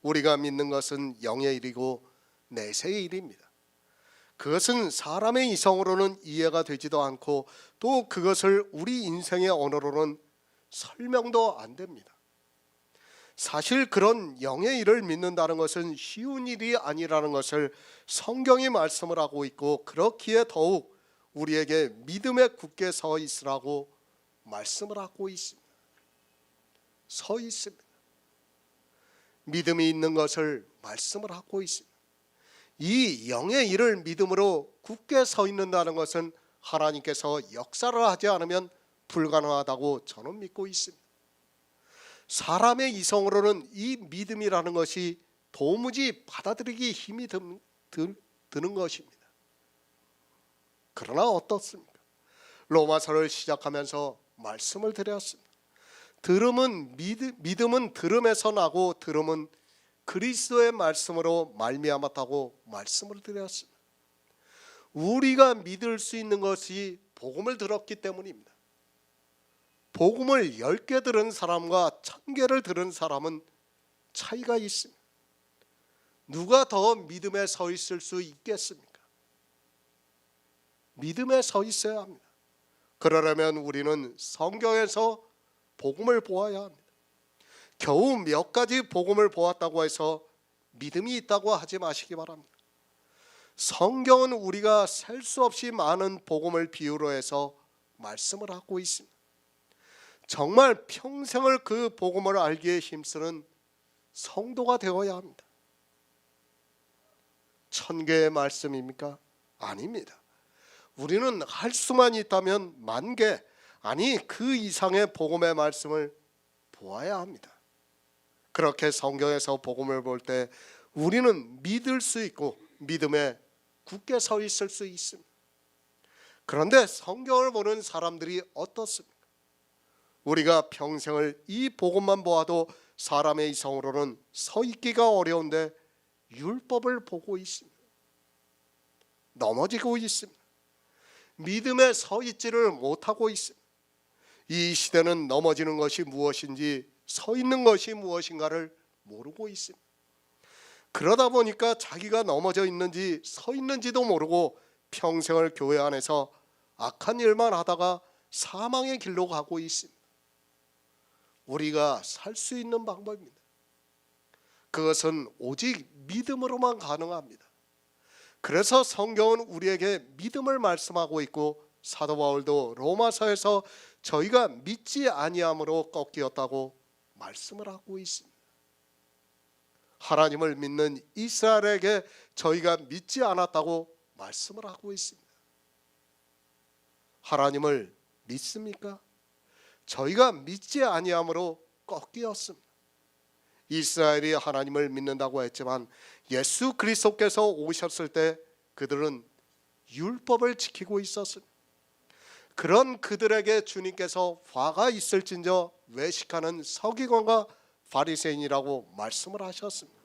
우리가 믿는 것은 영의 일이고 내세의 일입니다. 그것은 사람의 이성으로는 이해가 되지도 않고 또 그것을 우리 인생의 언어로는 설명도 안 됩니다. 사실 그런 영의 일을 믿는다는 것은 쉬운 일이 아니라는 것을 성경이 말씀을 하고 있고, 그렇기에 더욱 우리에게 믿음에 굳게 서 있으라고 말씀을 하고 있습니다. 서 있습니다. 믿음이 있는 것을 말씀을 하고 있습니다. 이 영의 일을 믿음으로 굳게 서 있는다는 것은 하나님께서 역사를 하지 않으면 불가능하다고 저는 믿고 있습니다. 사람의 이성으로는 이 믿음이라는 것이 도무지 받아들이기 힘이 드는 것입니다. 그러나 어떻습니까? 로마서를 시작하면서 말씀을 드렸습니다. 믿음은 들음에서 나고 들음은 그리스도의 말씀으로 말미암았다고 말씀을 드렸습니다. 우리가 믿을 수 있는 것이 복음을 들었기 때문입니다. 복음을 10개 들은 사람과 1000개를 들은 사람은 차이가 있습니다. 누가 더 믿음에 서 있을 수 있겠습니까? 믿음에 서 있어야 합니다. 그러려면 우리는 성경에서 복음을 보아야 합니다. 겨우 몇 가지 복음을 보았다고 해서 믿음이 있다고 하지 마시기 바랍니다. 성경은 우리가 셀 수 없이 많은 복음을 비유로 해서 말씀을 하고 있습니다. 정말 평생을 그 복음을 알기에 힘쓰는 성도가 되어야 합니다. 1000개의 말씀입니까? 아닙니다. 우리는 할 수만 있다면 10,000개, 아니 그 이상의 복음의 말씀을 보아야 합니다. 그렇게 성경에서 복음을 볼 때 우리는 믿을 수 있고 믿음에 굳게 서 있을 수 있습니다. 그런데 성경을 보는 사람들이 어떻습니까? 우리가 평생을 이 복음만 보아도 사람의 이성으로는 서 있기가 어려운데 율법을 보고 있습니다. 넘어지고 있습니다. 믿음에 서 있지를 못하고 있습니다. 이 시대는 넘어지는 것이 무엇인지 서 있는 것이 무엇인가를 모르고 있습니다. 그러다 보니까 자기가 넘어져 있는지 서 있는지도 모르고 평생을 교회 안에서 악한 일만 하다가 사망의 길로 가고 있습니다. 우리가 살 수 있는 방법입니다. 그것은 오직 믿음으로만 가능합니다. 그래서 성경은 우리에게 믿음을 말씀하고 있고, 사도 바울도 로마서에서 저희가 믿지 아니함으로 꺾이었다고 말씀을 하고 있습니다. 하나님을 믿는 이스라엘에게 저희가 믿지 않았다고 말씀을 하고 있습니다. 하나님을 믿습니까? 저희가 믿지 아니함으로 꺾이었습니다. 이스라엘이 하나님을 믿는다고 했지만 예수 그리스도께서 오셨을 때 그들은 율법을 지키고 있었습니다. 그런 그들에게 주님께서 화가 있을진저 외식하는 서기관과 바리새인이라고 말씀을 하셨습니다.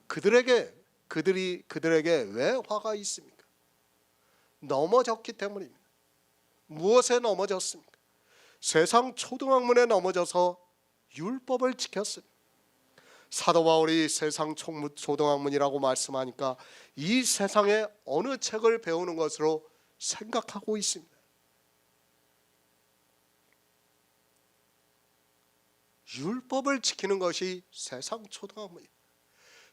그들에게 왜 화가 있습니까? 넘어졌기 때문입니다. 무엇에 넘어졌습니까? 세상 초등학문에 넘어져서 율법을 지켰습니다. 사도 바울이 세상 초등학문이라고 말씀하니까 이 세상의 어느 책을 배우는 것으로 생각하고 있습니다. 율법을 지키는 것이 세상 초등학문입니다.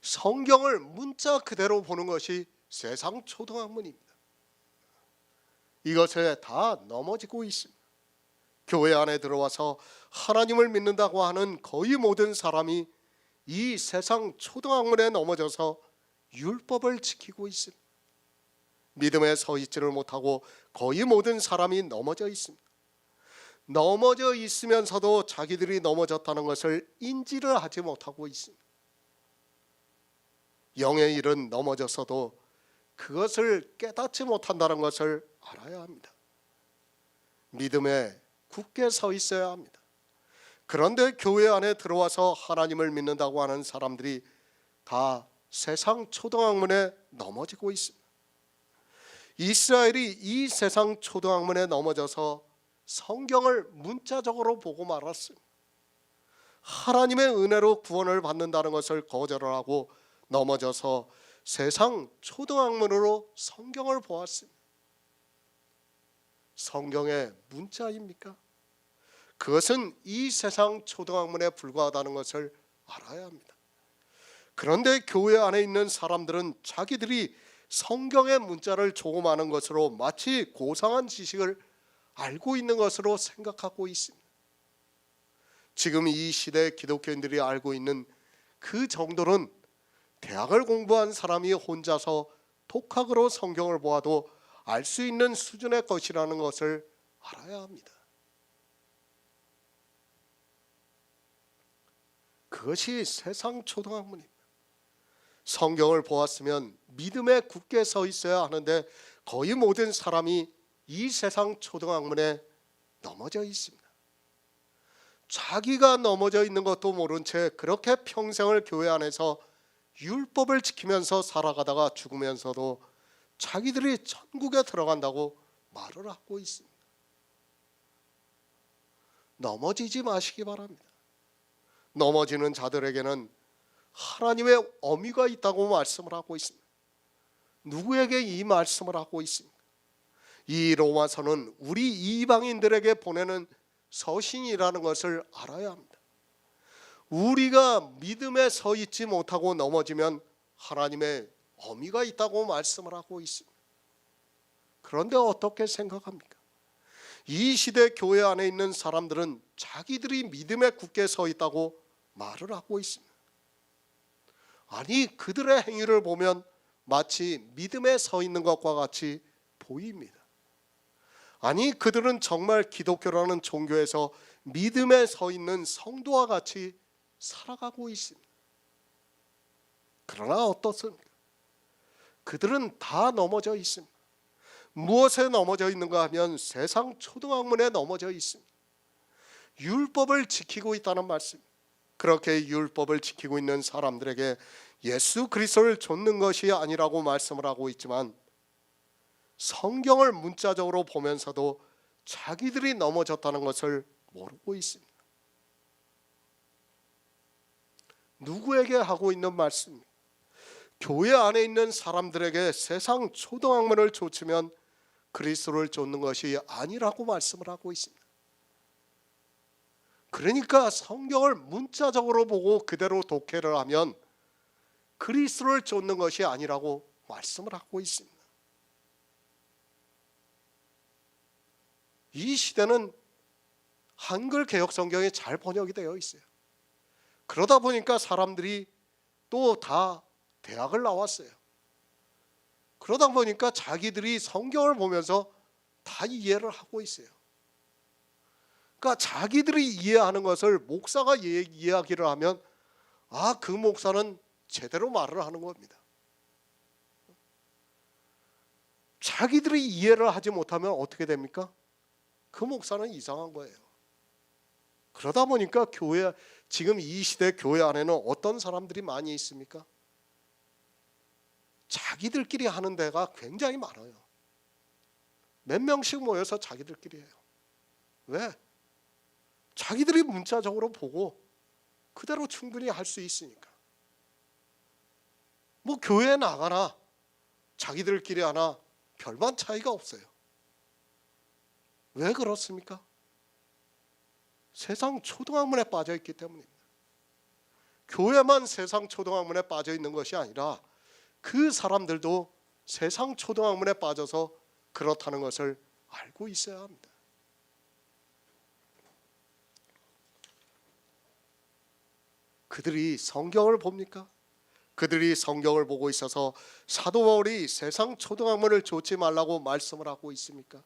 성경을 문자 그대로 보는 것이 세상 초등학문입니다. 이것에 다 넘어지고 있습니다. 교회 안에 들어와서 하나님을 믿는다고 하는 거의 모든 사람이 이 세상 초등학문에 넘어져서 율법을 지키고 있습니다. 믿음에 서 있지를 못하고 거의 모든 사람이 넘어져 있습니다. 넘어져 있으면서도 자기들이 넘어졌다는 것을 인지를 하지 못하고 있습니다. 영의 일은 넘어졌어도 그것을 깨닫지 못한다는 것을 알아야 합니다. 믿음에 굳게 서 있어야 합니다. 그런데 교회 안에 들어와서 하나님을 믿는다고 하는 사람들이 다 세상 초등학문에 넘어지고 있습니다. 이스라엘이 이 세상 초등학문에 넘어져서 성경을 문자적으로 보고 말았습니다. 하나님의 은혜로 구원을 받는다는 것을 거절을 하고 넘어져서 세상 초등학문으로 성경을 보았습니다. 성경의 문자입니까? 그것은 이 세상 초등학문에 불과하다는 것을 알아야 합니다. 그런데 교회 안에 있는 사람들은 자기들이 성경의 문자를 조금 아는 것으로 마치 고상한 지식을 알고 있는 것으로 생각하고 있습니다. 지금 이 시대 기독교인들이 알고 있는 그 정도는 대학을 공부한 사람이 혼자서 독학으로 성경을 보아도 알 수 있는 수준의 것이라는 것을 알아야 합니다. 그것이 세상 초등학문입니다. 성경을 보았으면 믿음에 굳게 서 있어야 하는데 거의 모든 사람이 이 세상 초등학문에 넘어져 있습니다. 자기가 넘어져 있는 것도 모른 채 그렇게 평생을 교회 안에서 율법을 지키면서 살아가다가 죽으면서도 자기들이 천국에 들어간다고 말을 하고 있습니다. 넘어지지 마시기 바랍니다. 넘어지는 자들에게는 하나님의 어미가 있다고 말씀을 하고 있습니다. 누구에게 이 말씀을 하고 있습니까? 이 로마서는 우리 이방인들에게 보내는 서신이라는 것을 알아야 합니다. 우리가 믿음에 서 있지 못하고 넘어지면 하나님의 어미가 있다고 말씀을 하고 있습니다. 그런데 어떻게 생각합니까? 이 시대 교회 안에 있는 사람들은 자기들이 믿음에 굳게 서 있다고 말을 하고 있습니다. 아니, 그들의 행위를 보면 마치 믿음에 서 있는 것과 같이 보입니다. 아니, 그들은 정말 기독교라는 종교에서 믿음에 서 있는 성도와 같이 살아가고 있습니다. 그러나 어떻습니까? 그들은 다 넘어져 있습니다. 무엇에 넘어져 있는가 하면 세상 초등학문에 넘어져 있습니다. 율법을 지키고 있다는 말씀. 그렇게 율법을 지키고 있는 사람들에게 예수 그리스도를 좇는 것이 아니라고 말씀을 하고 있지만 성경을 문자적으로 보면서도 자기들이 넘어졌다는 것을 모르고 있습니다. 누구에게 하고 있는 말씀입니까? 교회 안에 있는 사람들에게 세상 초등학문을 좇으면 그리스도를 좇는 것이 아니라고 말씀을 하고 있습니다. 그러니까 성경을 문자적으로 보고 그대로 독해를 하면 그리스도를 좇는 것이 아니라고 말씀을 하고 있습니다. 이 시대는 한글 개역 성경이 잘 번역이 되어 있어요. 그러다 보니까 사람들이 또 다 대학을 나왔어요. 그러다 보니까 자기들이 성경을 보면서 다 이해를 하고 있어요. 그러니까 자기들이 이해하는 것을 목사가 이야기를 하면 그 목사는 제대로 말을 하는 겁니다. 자기들이 이해를 하지 못하면 어떻게 됩니까? 그 목사는 이상한 거예요. 그러다 보니까 지금 이 시대 교회 안에는 어떤 사람들이 많이 있습니까? 자기들끼리 하는 데가 굉장히 많아요. 몇 명씩 모여서 자기들끼리 해요. 왜? 자기들이 문자적으로 보고 그대로 충분히 할 수 있으니까. 뭐 교회에 나가나 자기들끼리 하나 별반 차이가 없어요. 왜 그렇습니까? 세상 초등학문에 빠져 있기 때문입니다. 교회만 세상 초등학문에 빠져 있는 것이 아니라 그 사람들도 세상 초등학문에 빠져서 그렇다는 것을 알고 있어야 합니다. 그들이 성경을 봅니까? 그들이 성경을 보고 있어서 사도 바울이 세상 초등학문을 좇지 말라고 말씀을 하고 있습니까?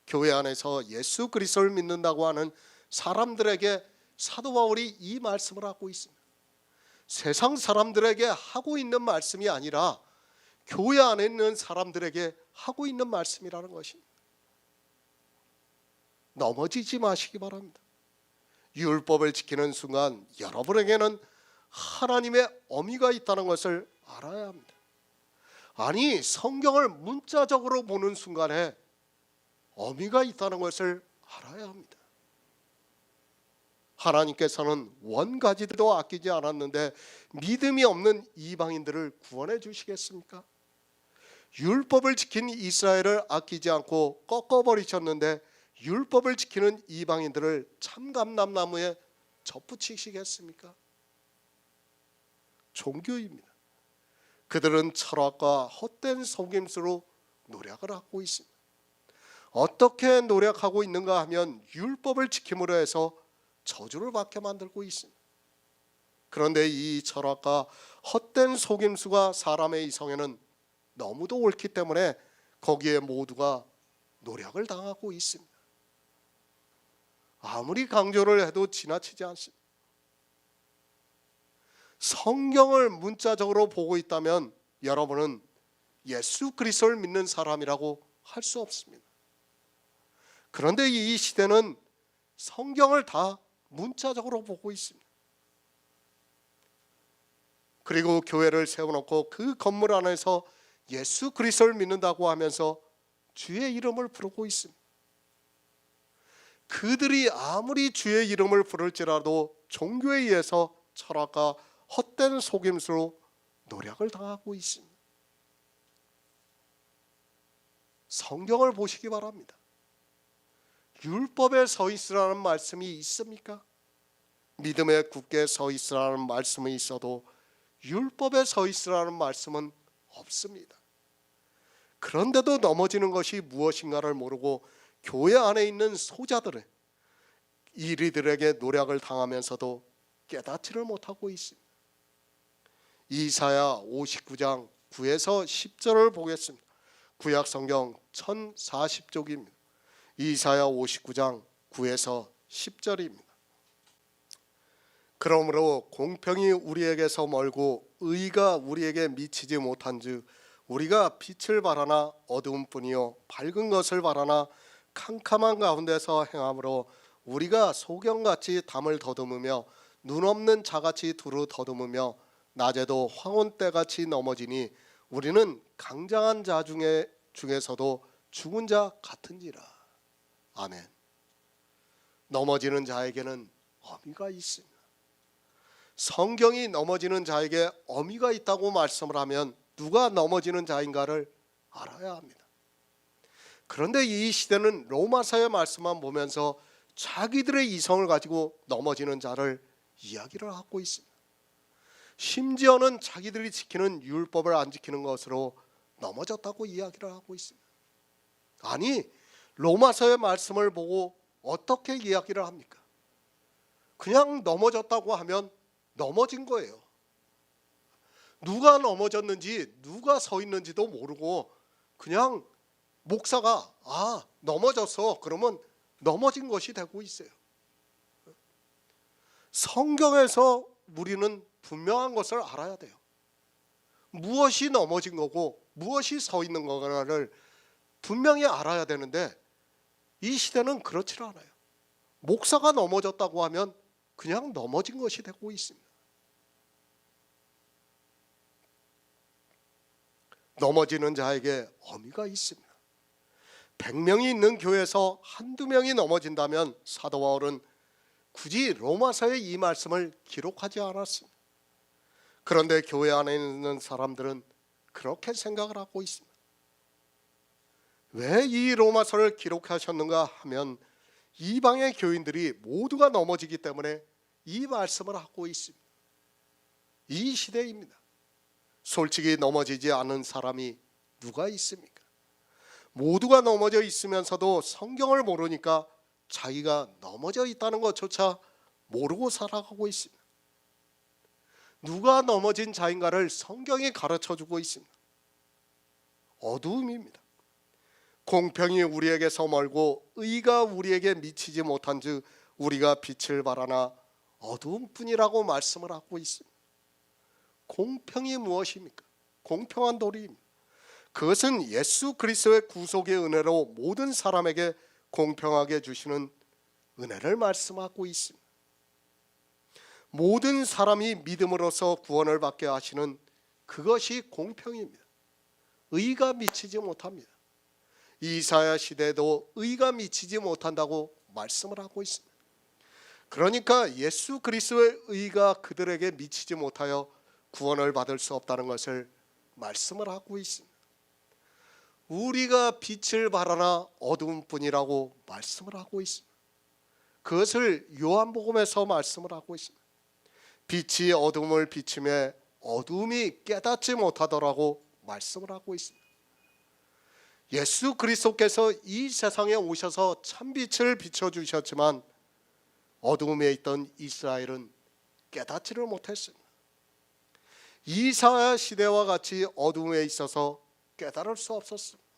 교회 안에서 예수 그리스도를 믿는다고 하는 사람들에게 사도 바울이 이 말씀을 하고 있습니다. 세상 사람들에게 하고 있는 말씀이 아니라 교회 안에 있는 사람들에게 하고 있는 말씀이라는 것입니다. 넘어지지 마시기 바랍니다. 율법을 지키는 순간 여러분에게는 하나님의 어미가 있다는 것을 알아야 합니다. 아니, 성경을 문자적으로 보는 순간에 어미가 있다는 것을 알아야 합니다. 하나님께서는 원가지도 아끼지 않았는데 믿음이 없는 이방인들을 구원해 주시겠습니까? 율법을 지킨 이스라엘을 아끼지 않고 꺾어버리셨는데 율법을 지키는 이방인들을 참감람나무에 접붙이시겠습니까? 종교입니다. 그들은 철학과 헛된 속임수로 노력을 하고 있습니다. 어떻게 노력하고 있는가 하면 율법을 지킴으로 해서 저주를 받게 만들고 있습니다. 그런데 이 철학과 헛된 속임수가 사람의 이성에는 너무도 옳기 때문에 거기에 모두가 노력을 당하고 있습니다. 아무리 강조를 해도 지나치지 않습니다. 성경을 문자적으로 보고 있다면 여러분은 예수 그리스도를 믿는 사람이라고 할 수 없습니다. 그런데 이 시대는 성경을 다 문자적으로 보고 있습니다. 그리고 교회를 세워놓고 그 건물 안에서 예수 그리스도를 믿는다고 하면서 주의 이름을 부르고 있습니다. 그들이 아무리 주의 이름을 부를지라도 종교에 의해서 철학과 헛된 속임수로 노력을 당하고 있습니다. 성경을 보시기 바랍니다. 율법에 서 있으라는 말씀이 있습니까? 믿음에 굳게 서 있으라는 말씀이 있어도 율법에 서 있으라는 말씀은 없습니다. 그런데도 넘어지는 것이 무엇인가를 모르고 교회 안에 있는 소자들은 이들에게 노력을 당하면서도 깨닫지를 못하고 있습니다. 이사야 59장 9에서 10절을 보겠습니다. 구약 성경 1040쪽입니다. 이사야 59장 9에서 10절입니다. 그러므로 공평이 우리에게서 멀고 의가 우리에게 미치지 못한즉 우리가 빛을 바라나 어두움뿐이요 밝은 것을 바라나 캄캄한 가운데서 행함으로 우리가 소경같이 담을 더듬으며 눈 없는 자같이 두루 더듬으며 낮에도 황혼때같이 넘어지니 우리는 강장한 자 중에서도 죽은 자 같은지라. 아멘. 넘어지는 자에게는 어미가 있습니다. 성경이 넘어지는 자에게 어미가 있다고 말씀을 하면 누가 넘어지는 자인가를 알아야 합니다. 그런데 이 시대는 로마서의 말씀만 보면서 자기들의 이성을 가지고 넘어지는 자를 이야기를 하고 있습니다. 심지어는 자기들이 지키는 율법을 안 지키는 것으로 넘어졌다고 이야기를 하고 있습니다. 아니, 로마서의 말씀을 보고 어떻게 이야기를 합니까? 그냥 넘어졌다고 하면 넘어진 거예요. 누가 넘어졌는지 누가 서 있는지도 모르고 그냥 목사가 넘어졌어 그러면 넘어진 것이 되고 있어요. 성경에서 우리는 분명한 것을 알아야 돼요. 무엇이 넘어진 거고 무엇이 서 있는 거를 분명히 알아야 되는데 이 시대는 그렇지 않아요. 목사가 넘어졌다고 하면 그냥 넘어진 것이 되고 있습니다. 넘어지는 자에게 어미가 있습니다. 100명이 있는 교회에서 한두 명이 넘어진다면 사도 바울은 굳이 로마서에 이 말씀을 기록하지 않았습니다. 그런데 교회 안에 있는 사람들은 그렇게 생각을 하고 있습니다. 왜 이 로마서를 기록하셨는가 하면 이방의 교인들이 모두가 넘어지기 때문에 이 말씀을 하고 있습니다. 이 시대입니다. 솔직히 넘어지지 않은 사람이 누가 있습니까? 모두가 넘어져 있으면서도 성경을 모르니까 자기가 넘어져 있다는 것조차 모르고 살아가고 있습니다. 누가 넘어진 자인가를 성경이 가르쳐주고 있습니다. 어두움입니다. 공평이 우리에게서 멀고 의가 우리에게 미치지 못한즉 우리가 빛을 발하나 어두움뿐이라고 말씀을 하고 있습니다. 공평이 무엇입니까? 공평한 도리입니다. 그것은 예수 그리스도의 구속의 은혜로 모든 사람에게 공평하게 주시는 은혜를 말씀하고 있습니다. 모든 사람이 믿음으로써 구원을 받게 하시는 그것이 공평입니다. 의가 미치지 못합니다. 이사야 시대에도 의가 미치지 못한다고 말씀을 하고 있습니다. 그러니까 예수 그리스도의 의가 그들에게 미치지 못하여 구원을 받을 수 없다는 것을 말씀을 하고 있습니다. 우리가 빛을 발하나 어두움뿐이라고 말씀을 하고 있습니다. 그것을 요한복음에서 말씀을 하고 있습니다. 빛이 어둠을 비추며 어둠이 깨닫지 못하더라고 말씀을 하고 있습니다. 예수 그리스도께서 이 세상에 오셔서 참빛을 비춰주셨지만 어둠에 있던 이스라엘은 깨닫지를 못했습니다. 이사야 시대와 같이 어둠에 있어서 깨달을 수 없었습니다.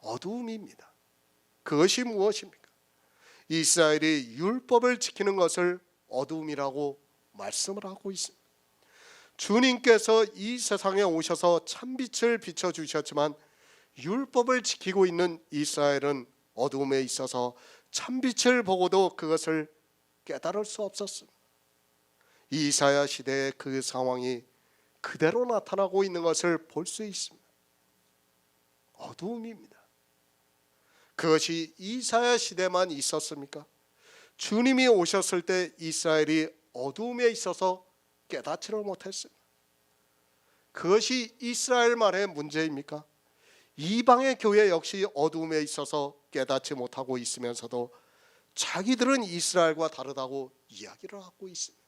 어두움입니다. 그것이 무엇입니까? 이스라엘이 율법을 지키는 것을 어두움이라고 말씀을 하고 있습니다. 주님께서 이 세상에 오셔서 참빛을 비춰주셨지만 율법을 지키고 있는 이스라엘은 어두움에 있어서 참빛을 보고도 그것을 깨달을 수 없었습니다. 이사야 시대의 그 상황이 그대로 나타나고 있는 것을 볼 수 있습니다. 어두움입니다. 그것이 이사야 시대만 있었습니까? 주님이 오셨을 때 이스라엘이 어두움에 있어서 깨닫지를 못했습니다. 그것이 이스라엘만의 문제입니까? 이방의 교회 역시 어두움에 있어서 깨닫지 못하고 있으면서도 자기들은 이스라엘과 다르다고 이야기를 하고 있습니다.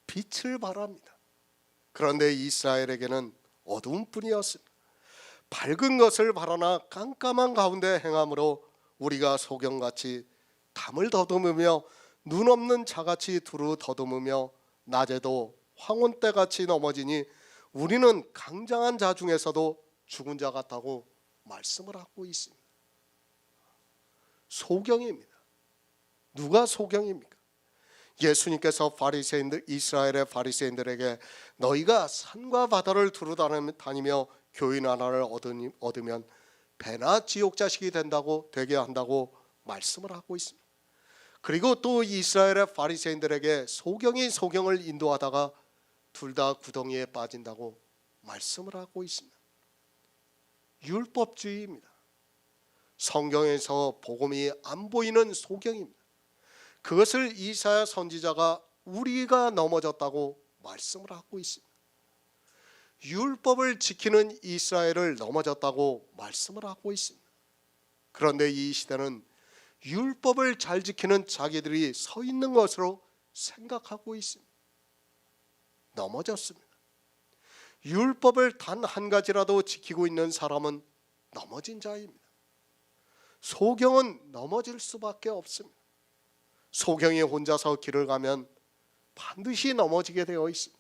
빛을 바랍니다. 그런데 이스라엘에게는 어두움뿐이었습니다. 밝은 것을 바라나 깜깜한 가운데 행함으로 우리가 소경같이 담을 더듬으며 눈 없는 자같이 두루 더듬으며 낮에도 황혼때같이 넘어지니 우리는 강장한 자 중에서도 죽은 자 같다고 말씀을 하고 있습니다. 소경입니다. 누가 소경입니까? 예수님께서 바리새인들, 이스라엘의 바리새인들에게 너희가 산과 바다를 두루 다니며 교인 하나를 얻으면 배나 지옥 자식이 되게 한다고 말씀을 하고 있습니다. 그리고 또 이스라엘의 바리새인들에게 소경이 소경을 인도하다가 둘 다 구덩이에 빠진다고 말씀을 하고 있습니다. 율법주의입니다. 성경에서 복음이 안 보이는 소경입니다. 그것을 이사야 선지자가 우리가 넘어졌다고 말씀을 하고 있습니다. 율법을 지키는 이스라엘을 넘어졌다고 말씀을 하고 있습니다. 그런데 이 시대는 율법을 잘 지키는 자기들이 서 있는 것으로 생각하고 있습니다. 넘어졌습니다. 율법을 단 한 가지라도 지키고 있는 사람은 넘어진 자입니다. 소경은 넘어질 수밖에 없습니다. 소경이 혼자서 길을 가면 반드시 넘어지게 되어 있습니다.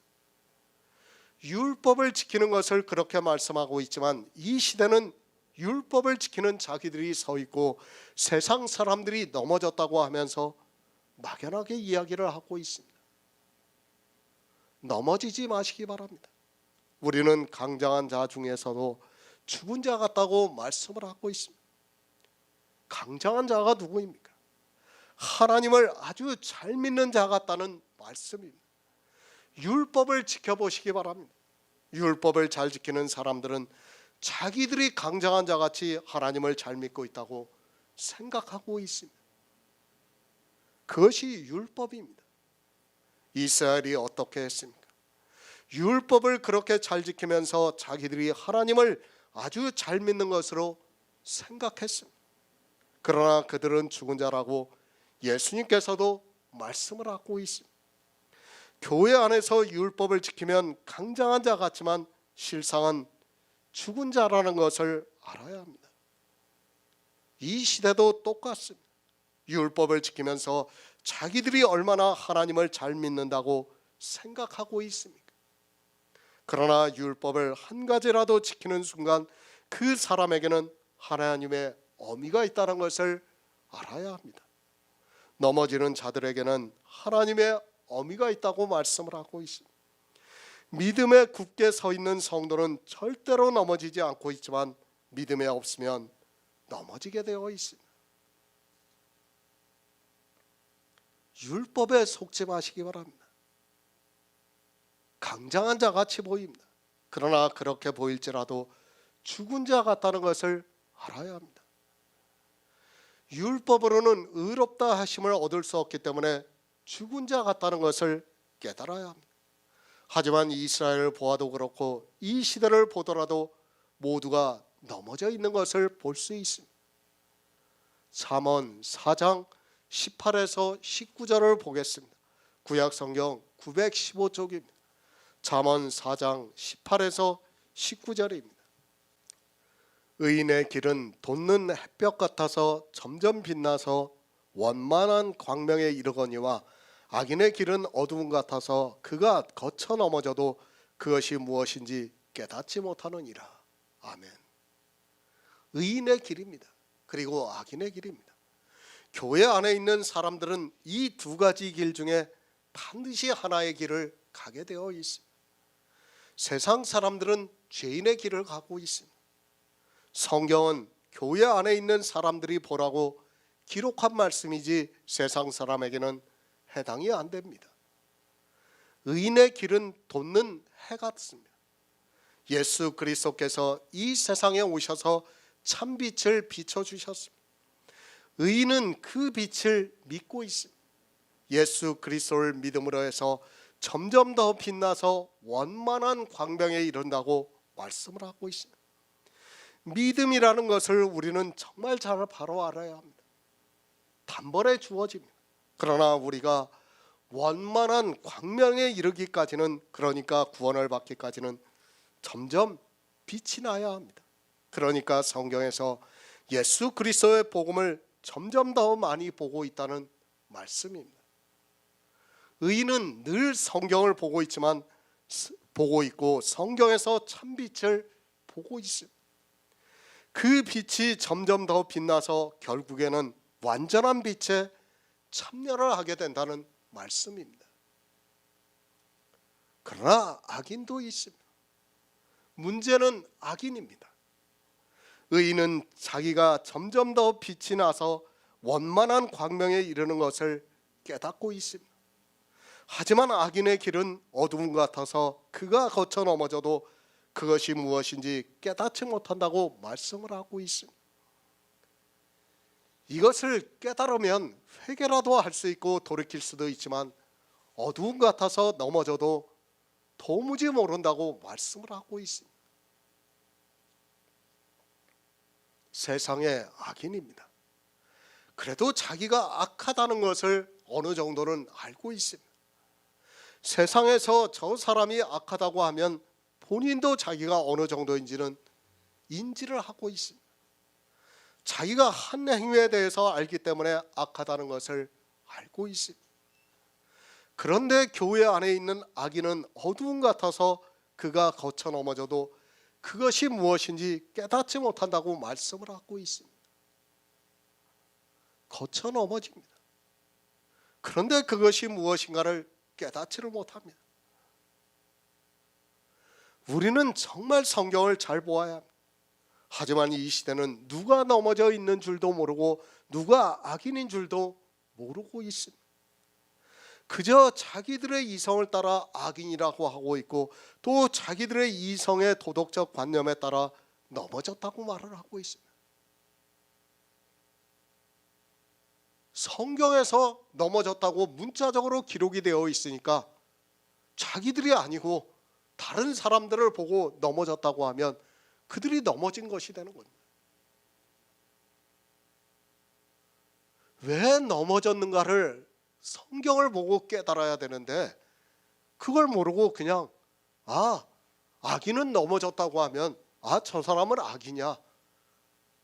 율법을 지키는 것을 그렇게 말씀하고 있지만 이 시대는 율법을 지키는 자기들이 서 있고 세상 사람들이 넘어졌다고 하면서 막연하게 이야기를 하고 있습니다. 넘어지지 마시기 바랍니다. 우리는 강장한 자 중에서도 죽은 자 같다고 말씀을 하고 있습니다. 강장한 자가 누구입니까? 하나님을 아주 잘 믿는 자 같다는 말씀입니다. 율법을 지켜보시기 바랍니다. 율법을 잘 지키는 사람들은 자기들이 강장한 자같이 하나님을 잘 믿고 있다고 생각하고 있습니다. 그것이 율법입니다. 이스라엘이 어떻게 했습니까? 율법을 그렇게 잘 지키면서 자기들이 하나님을 아주 잘 믿는 것으로 생각했습니다. 그러나 그들은 죽은 자라고 예수님께서도 말씀을 하고 있습니다. 교회 안에서 율법을 지키면 강장한 자 같지만 실상은 죽은 자라는 것을 알아야 합니다. 이 시대도 똑같습니다. 율법을 지키면서 자기들이 얼마나 하나님을 잘 믿는다고 생각하고 있습니까? 그러나 율법을 한 가지라도 지키는 순간 그 사람에게는 하나님의 어미가 있다는 것을 알아야 합니다. 넘어지는 자들에게는 하나님의 어미가 있다고 말씀을 하고 있습니다. 믿음에 굳게 서 있는 성도는 절대로 넘어지지 않고 있지만 믿음에 없으면 넘어지게 되어 있습니다. 율법에 속지 마시기 바랍니다. 강장한 자 같이 보입니다. 그러나 그렇게 보일지라도 죽은 자 같다는 것을 알아야 합니다. 율법으로는 의롭다 하심을 얻을 수 없기 때문에 죽은 자 같다는 것을 깨달아야 합니다. 하지만 이스라엘을 보아도 그렇고 이 시대를 보더라도 모두가 넘어져 있는 것을 볼 수 있습니다. 잠언 4장 18에서 19절을 보겠습니다. 구약 성경 915쪽입니다. 잠언 4장 18에서 19절입니다. 의인의 길은 돋는 햇볕 같아서 점점 빛나서 원만한 광명에 이르거니와 악인의 길은 어두움 같아서 그가 거쳐 넘어져도 그것이 무엇인지 깨닫지 못하느니라. 아멘. 의인의 길입니다. 그리고 악인의 길입니다. 교회 안에 있는 사람들은 이 두 가지 길 중에 반드시 하나의 길을 가게 되어 있습니다. 세상 사람들은 죄인의 길을 가고 있습니다. 성경은 교회 안에 있는 사람들이 보라고 기록한 말씀이지 세상 사람에게는 해당이 안 됩니다. 의인의 길은 돋는 해 같습니다. 예수 그리스도께서 이 세상에 오셔서 참 빛을 비춰주셨습니다. 의인은 그 빛을 믿고 있습니다. 예수 그리스도를 믿음으로 해서 점점 더 빛나서 원만한 광명에 이른다고 말씀을 하고 있습니다. 믿음이라는 것을 우리는 정말 잘 바로 알아야 합니다. 단번에 주어집니다. 그러나 우리가 원만한 광명에 이르기까지는, 그러니까 구원을 받기까지는 점점 빛이 나야 합니다. 그러니까 성경에서 예수 그리스도의 복음을 점점 더 많이 보고 있다는 말씀입니다. 의인은 늘 성경을 보고 있고 성경에서 참빛을 보고 있습니다. 그 빛이 점점 더 빛나서 결국에는 완전한 빛에 참여를 하게 된다는 말씀입니다. 그러나 악인도 있습니다. 문제는 악인입니다. 의인은 자기가 점점 더 빛이 나서 원만한 광명에 이르는 것을 깨닫고 있습니다. 하지만 악인의 길은 어두움 같아서 그가 거쳐 넘어져도 그것이 무엇인지 깨닫지 못한다고 말씀을 하고 있습니다. 이것을 깨달으면 회개라도 할 수 있고 돌이킬 수도 있지만 어두움 같아서 넘어져도 도무지 모른다고 말씀을 하고 있습니다. 세상의 악인입니다. 그래도 자기가 악하다는 것을 어느 정도는 알고 있습니다. 세상에서 저 사람이 악하다고 하면 본인도 자기가 어느 정도인지는 인지를 하고 있습니다. 자기가 한 행위에 대해서 알기 때문에 악하다는 것을 알고 있습니다. 그런데 교회 안에 있는 악인은 어두움 같아서 그가 거쳐 넘어져도 그것이 무엇인지 깨닫지 못한다고 말씀을 하고 있습니다. 거쳐 넘어집니다. 그런데 그것이 무엇인가를 깨닫지를 못합니다. 우리는 정말 성경을 잘 보아야 합니다. 하지만 이 시대는 누가 넘어져 있는 줄도 모르고 누가 악인인 줄도 모르고 있습니다. 그저 자기들의 이성을 따라 악인이라고 하고 있고 또 자기들의 이성의 도덕적 관념에 따라 넘어졌다고 말을 하고 있습니다. 성경에서 넘어졌다고 문자적으로 기록이 되어 있으니까 자기들이 아니고 다른 사람들을 보고 넘어졌다고 하면 그들이 넘어진 것이 되는 겁니다. 왜 넘어졌는가를 성경을 보고 깨달아야 되는데 그걸 모르고 그냥 악인은 넘어졌다고 하면 저 사람은 악이냐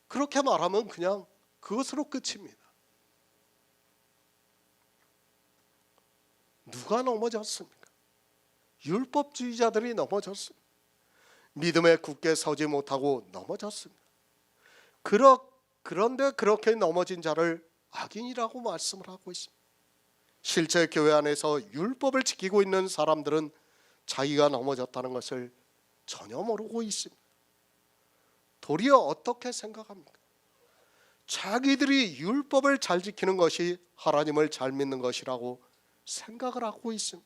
그렇게 말하면 그냥 그것으로 끝입니다. 누가 넘어졌습니까? 율법주의자들이 넘어졌습니다. 믿음에 굳게 서지 못하고 넘어졌습니다. 그런데 그렇게 넘어진 자를 악인이라고 말씀을 하고 있습니다. 실제 교회 안에서 율법을 지키고 있는 사람들은 자기가 넘어졌다는 것을 전혀 모르고 있습니다. 도리어 어떻게 생각합니까? 자기들이 율법을 잘 지키는 것이 하나님을 잘 믿는 것이라고 생각을 하고 있습니다.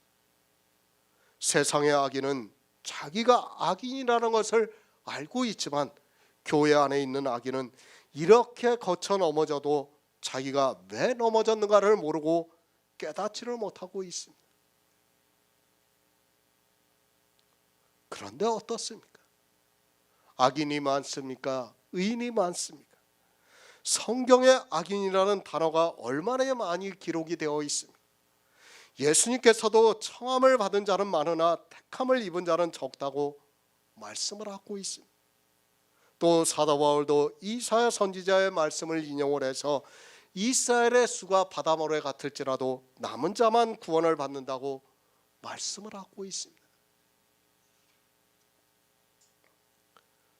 세상의 악인은 자기가 악인이라는 것을 알고 있지만 교회 안에 있는 악인은 이렇게 거쳐 넘어져도 자기가 왜 넘어졌는가를 모르고 깨닫지를 못하고 있습니다. 그런데 어떻습니까? 악인이 많습니까? 의인이 많습니까? 성경에 악인이라는 단어가 얼마나 많이 기록이 되어 있습니까? 예수님께서도 청함을 받은 자는 많으나 택함을 입은 자는 적다고 말씀을 하고 있습니다. 또 사도 바울도 이사야 선지자의 말씀을 인용을 해서 이스라엘의 수가 바다모래 같을지라도 남은 자만 구원을 받는다고 말씀을 하고 있습니다.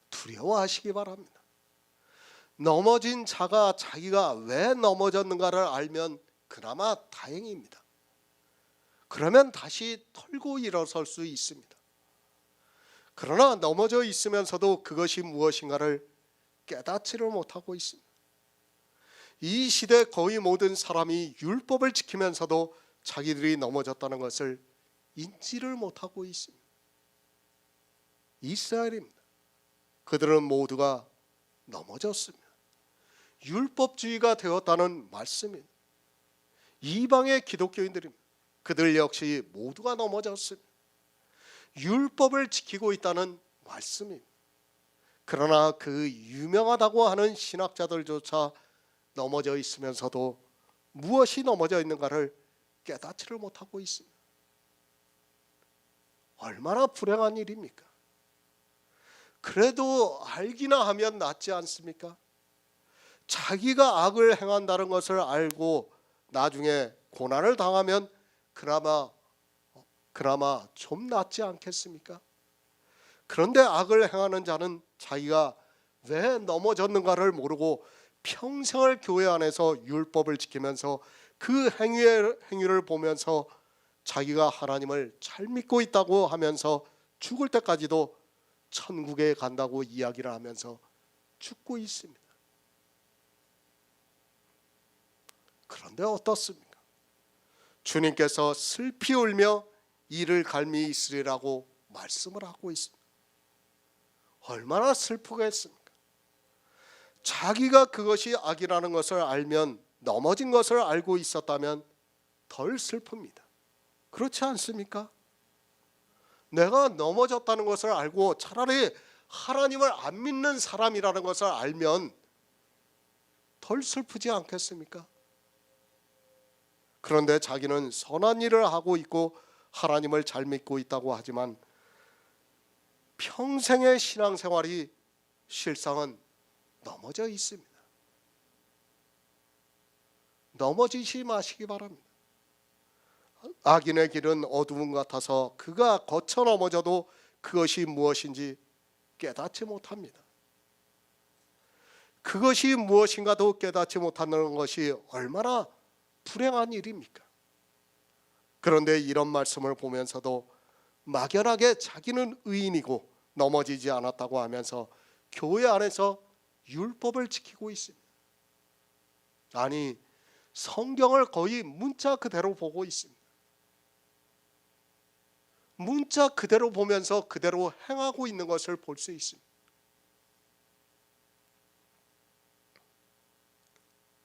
두려워하시기 바랍니다. 넘어진 자가 자기가 왜 넘어졌는가를 알면 그나마 다행입니다. 그러면 다시 털고 일어설 수 있습니다. 그러나 넘어져 있으면서도 그것이 무엇인가를 깨닫지를 못하고 있습니다. 이 시대 거의 모든 사람이 율법을 지키면서도 자기들이 넘어졌다는 것을 인지를 못하고 있습니다. 이스라엘입니다. 그들은 모두가 넘어졌습니다. 율법주의가 되었다는 말씀입니다. 이방의 기독교인들입니다. 그들 역시 모두가 넘어졌습니다. 율법을 지키고 있다는 말씀입니다. 그러나 그 유명하다고 하는 신학자들조차 넘어져 있으면서도 무엇이 넘어져 있는가를 깨닫지를 못하고 있습니다. 얼마나 불행한 일입니까? 그래도 알기나 하면 낫지 않습니까? 자기가 악을 행한다는 것을 알고 나중에 고난을 당하면 그나마 좀 낫지 않겠습니까? 그런데 악을 행하는 자는 자기가 왜 넘어졌는가를 모르고 평생을 교회 안에서 율법을 지키면서 그 행위를 보면서 자기가 하나님을 잘 믿고 있다고 하면서 죽을 때까지도 천국에 간다고 이야기를 하면서 죽고 있습니다. 그런데 어떻습니까? 주님께서 슬피 울며 이를 갈미 있으리라고 말씀을 하고 있습니다. 얼마나 슬프겠습니까? 자기가 그것이 악이라는 것을 알면, 넘어진 것을 알고 있었다면 덜 슬픕니다. 그렇지 않습니까? 내가 넘어졌다는 것을 알고 차라리 하나님을 안 믿는 사람이라는 것을 알면 덜 슬프지 않겠습니까? 그런데 자기는 선한 일을 하고 있고 하나님을 잘 믿고 있다고 하지만 평생의 신앙생활이 실상은 넘어져 있습니다. 넘어지지 마시기 바랍니다. 악인의 길은 어두움 같아서 그가 거쳐 넘어져도 그것이 무엇인지 깨닫지 못합니다. 그것이 무엇인가도 깨닫지 못하는 것이 얼마나 불행한 일입니까? 그런데 이런 말씀을 보면서도 막연하게 자기는 의인이고 넘어지지 않았다고 하면서 교회 안에서 율법을 지키고 있습니다. 아니, 성경을 거의 문자 그대로 보고 있습니다. 문자 그대로 보면서 그대로 행하고 있는 것을 볼 수 있습니다.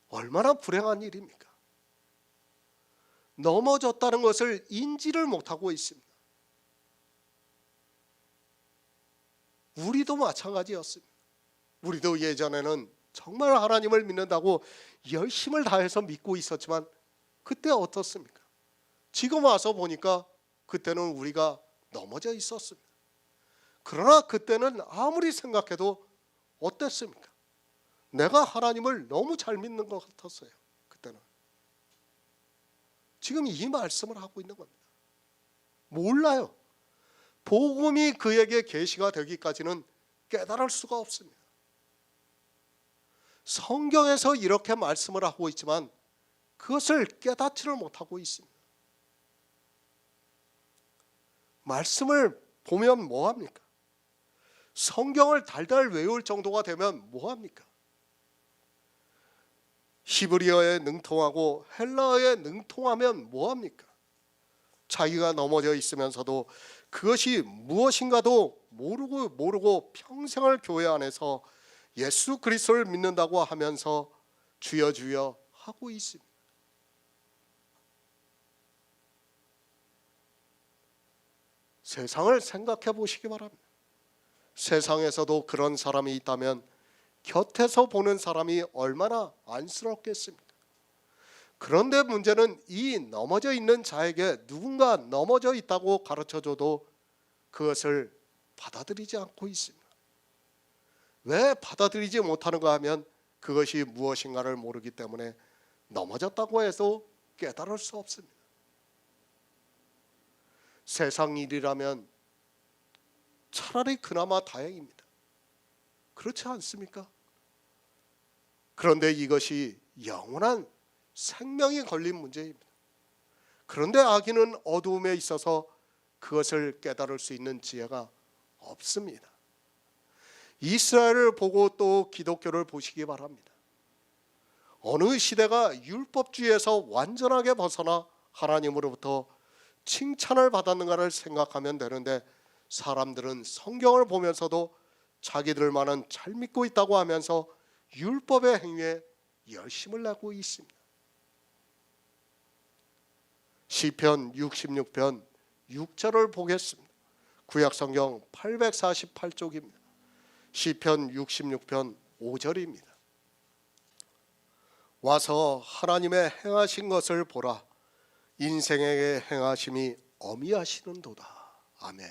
얼마나 불행한 일입니까? 넘어졌다는 것을 인지를 못하고 있습니다. 우리도 마찬가지였습니다. 우리도 예전에는 정말 하나님을 믿는다고 열심을 다해서 믿고 있었지만 그때 어떻습니까? 지금 와서 보니까 그때는 우리가 넘어져 있었습니다. 그러나 그때는 아무리 생각해도 어땠습니까? 내가 하나님을 너무 잘 믿는 것 같았어요. 그때는. 지금 이 말씀을 하고 있는 겁니다. 몰라요. 복음이 그에게 계시가 되기까지는 깨달을 수가 없습니다. 성경에서 이렇게 말씀을 하고 있지만 그것을 깨닫지를 못하고 있습니다. 말씀을 보면 뭐합니까? 성경을 달달 외울 정도가 되면 뭐합니까? 히브리어에 능통하고 헬라어에 능통하면 뭐합니까? 자기가 넘어져 있으면서도 그것이 무엇인가도 모르고 평생을 교회 안에서 예수 그리스도를 믿는다고 하면서 주여 주여 하고 있습니다. 세상을 생각해 보시기 바랍니다. 세상에서도 그런 사람이 있다면 곁에서 보는 사람이 얼마나 안쓰럽겠습니까? 그런데 문제는 이 넘어져 있는 자에게 누군가 넘어져 있다고 가르쳐줘도 그것을 받아들이지 않고 있습니다. 왜 받아들이지 못하는가 하면 그것이 무엇인가를 모르기 때문에 넘어졌다고 해서 깨달을 수 없습니다. 세상 일이라면 차라리 그나마 다행입니다. 그렇지 않습니까? 그런데 이것이 영원한 생명이 걸린 문제입니다. 그런데 악인은 어두움에 있어서 그것을 깨달을 수 있는 지혜가 없습니다. 이스라엘을 보고 또 기독교를 보시기 바랍니다. 어느 시대가 율법주의에서 완전하게 벗어나 하나님으로부터 칭찬을 받았는가를 생각하면 되는데 사람들은 성경을 보면서도 자기들만은 잘 믿고 있다고 하면서 율법의 행위에 열심을 내고 있습니다. 시편 66편 6절을 보겠습니다. 구약성경 848쪽입니다. 시편 66편 5절입니다. 와서 하나님의 행하신 것을 보라. 인생에게 행하심이 어미하시는도다. 아멘.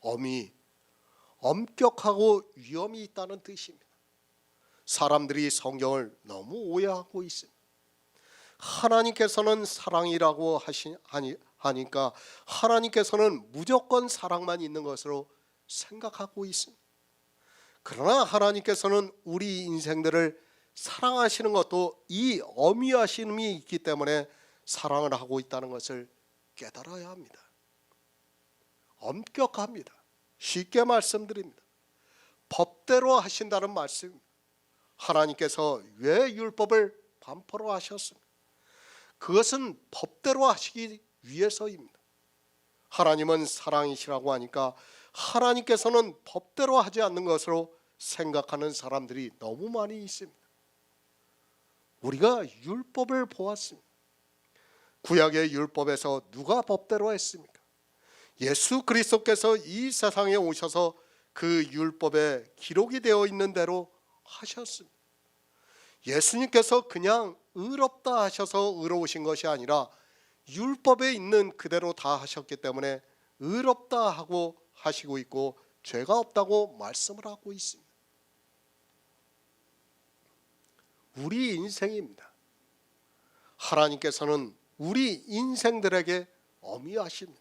어미, 엄격하고 위험이 있다는 뜻입니다. 사람들이 성경을 너무 오해하고 있습니다. 하나님께서는 사랑이라고 하니까 하나님께서는 무조건 사랑만 있는 것으로 생각하고 있습니다. 그러나 하나님께서는 우리 인생들을 사랑하시는 것도 이 어미하심이 있기 때문에 사랑을 하고 있다는 것을 깨달아야 합니다. 엄격합니다. 쉽게 말씀드립니다. 법대로 하신다는 말씀. 하나님께서 왜 율법을 반포로 하셨습니까? 그것은 법대로 하시기 위해서입니다. 하나님은 사랑이시라고 하니까 하나님께서는 법대로 하지 않는 것으로 생각하는 사람들이 너무 많이 있습니다. 우리가 율법을 보았습니다. 구약의 율법에서 누가 법대로 했습니까? 예수 그리스도께서 이 세상에 오셔서 그 율법에 기록이 되어 있는 대로 하셨습니다. 예수님께서 그냥 의롭다 하셔서 의로우신 것이 아니라 율법에 있는 그대로 다 하셨기 때문에 의롭다 하고 하시고 있고 죄가 없다고 말씀을 하고 있습니다. 우리 인생입니다. 하나님께서는 우리 인생들에게 어미하십니다.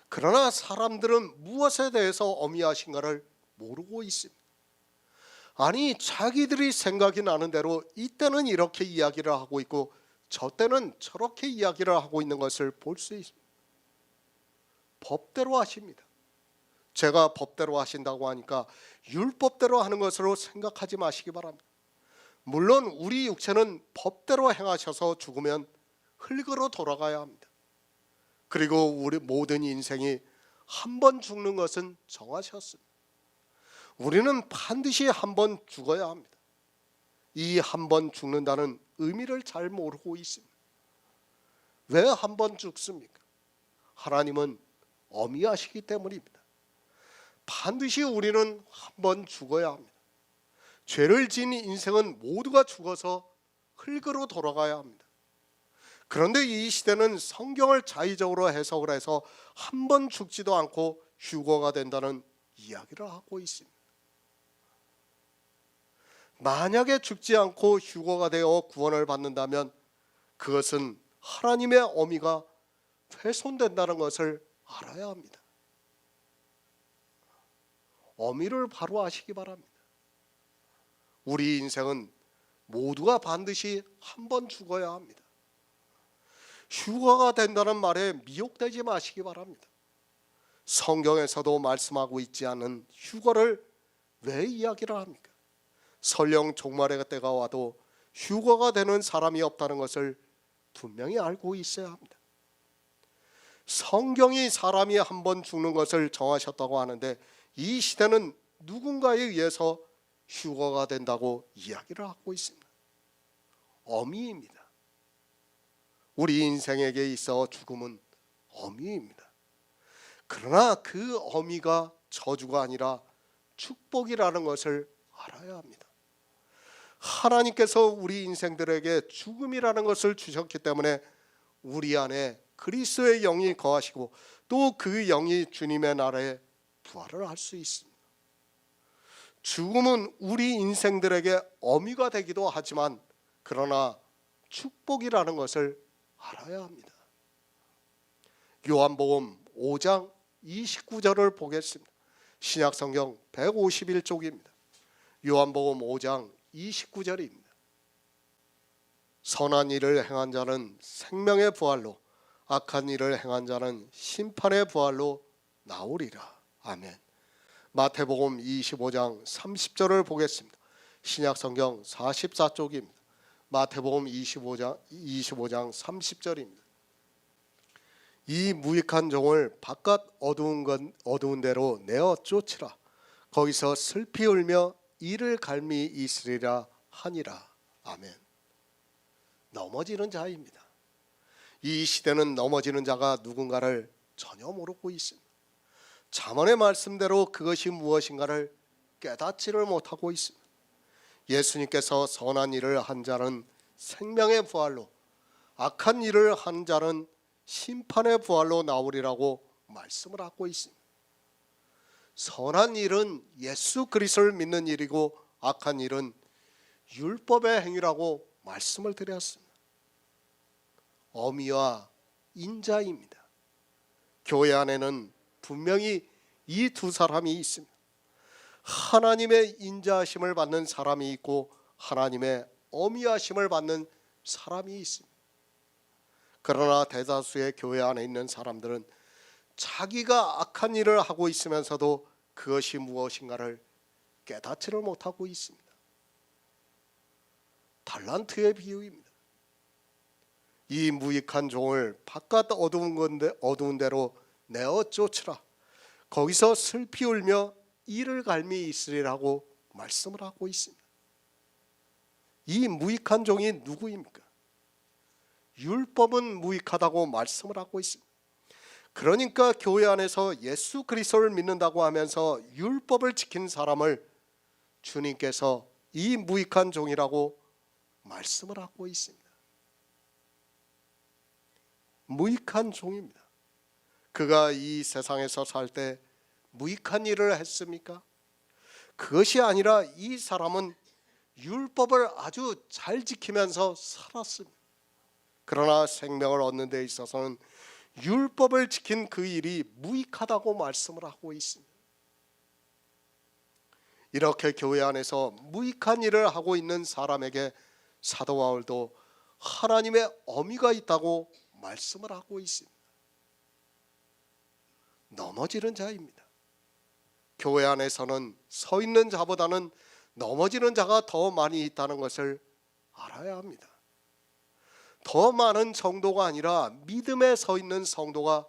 그러나 사람들은 무엇에 대해서 어미하신가를 모르고 있습니다. 아니, 자기들이 생각이 나는 대로 이때는 이렇게 이야기를 하고 있고 저 때는 저렇게 이야기를 하고 있는 것을 볼 수 있습니다. 법대로 하십니다. 제가 법대로 하신다고 하니까 율법대로 하는 것으로 생각하지 마시기 바랍니다. 물론 우리 육체는 법대로 행하셔서 죽으면 흙으로 돌아가야 합니다. 그리고 우리 모든 인생이 한 번 죽는 것은 정하셨습니다. 우리는 반드시 한 번 죽어야 합니다. 이 한 번 죽는다는 의미를 잘 모르고 있습니다. 왜 한 번 죽습니까? 하나님은 어미하시기 때문입니다. 반드시 우리는 한 번 죽어야 합니다. 죄를 지은 인생은 모두가 죽어서 흙으로 돌아가야 합니다. 그런데 이 시대는 성경을 자의적으로 해석을 해서 한 번 죽지도 않고 휴거가 된다는 이야기를 하고 있습니다. 만약에 죽지 않고 휴거가 되어 구원을 받는다면 그것은 하나님의 어미가 훼손된다는 것을 알아야 합니다. 어미를 바로 아시기 바랍니다. 우리 인생은 모두가 반드시 한 번 죽어야 합니다. 휴거가 된다는 말에 미혹되지 마시기 바랍니다. 성경에서도 말씀하고 있지 않은 휴거를 왜 이야기를 합니까? 설령 종말의 때가 와도 휴거가 되는 사람이 없다는 것을 분명히 알고 있어야 합니다. 성경이 사람이 한 번 죽는 것을 정하셨다고 하는데 이 시대는 누군가에 의해서 휴거가 된다고 이야기를 하고 있습니다. 어미입니다. 우리 인생에게 있어 죽음은 어미입니다. 그러나 그 어미가 저주가 아니라 축복이라는 것을 알아야 합니다. 하나님께서 우리 인생들에게 죽음이라는 것을 주셨기 때문에 우리 안에 그리스도의 영이 거하시고 또 그 영이 주님의 나라에 부활을 할 수 있습니다. 죽음은 우리 인생들에게 어미가 되기도 하지만 그러나 축복이라는 것을 알아야 합니다. 요한복음 5장 29절을 보겠습니다. 신약성경 151쪽입니다. 요한복음 5장 29절입니다. 선한 일을 행한 자는 생명의 부활로 악한 일을 행한 자는 심판의 부활로 나오리라. 아멘. 마태복음 25장 30절을 보겠습니다. 신약성경 44쪽입니다. 마태복음 25장 30절입니다. 이 무익한 종을 바깥 어두운 데로 내어 쫓으라. 거기서 슬피 울며 이를 갈미 있으리라 하니라. 아멘. 넘어지는 자입니다. 이 시대는 넘어지는 자가 누군가를 전혀 모르고 있습니다. 잠언의 말씀대로 그것이 무엇인가를 깨닫지를 못하고 있습니다. 예수님께서 선한 일을 한 자는 생명의 부활로 악한 일을 한 자는 심판의 부활로 나오리라고 말씀을 하고 있습니다. 선한 일은 예수 그리스도를 믿는 일이고 악한 일은 율법의 행위라고 말씀을 드렸습니다. 어미와 인자입니다. 교회 안에는 분명히 이 두 사람이 있습니다. 하나님의 인자하심을 받는 사람이 있고 하나님의 어미하심을 받는 사람이 있습니다. 그러나 대다수의 교회 안에 있는 사람들은 자기가 악한 일을 하고 있으면서도 그것이 무엇인가를 깨닫지를 못하고 있습니다. 달란트의 비유입니다. 이 무익한 종을 바깥 어두운 데로 내어 쫓으라. 거기서 슬피 울며 이를 갈미 있으리라고 말씀을 하고 있습니다. 이 무익한 종이 누구입니까? 율법은 무익하다고 말씀을 하고 있습니다. 그러니까 교회 안에서 예수 그리스도를 믿는다고 하면서 율법을 지킨 사람을 주님께서 이 무익한 종이라고 말씀을 하고 있습니다. 무익한 종입니다. 그가 이 세상에서 살 때 무익한 일을 했습니까? 그것이 아니라 이 사람은 율법을 아주 잘 지키면서 살았습니다. 그러나 생명을 얻는 데 있어서는 율법을 지킨 그 일이 무익하다고 말씀을 하고 있습니다. 이렇게 교회 안에서 무익한 일을 하고 있는 사람에게 사도 바울도 하나님의 어미가 있다고 말씀을 하고 있습니다. 넘어지는 자입니다. 교회 안에서는 서 있는 자보다는 넘어지는 자가 더 많이 있다는 것을 알아야 합니다. 더 많은 성도가 아니라 믿음에 서 있는 성도가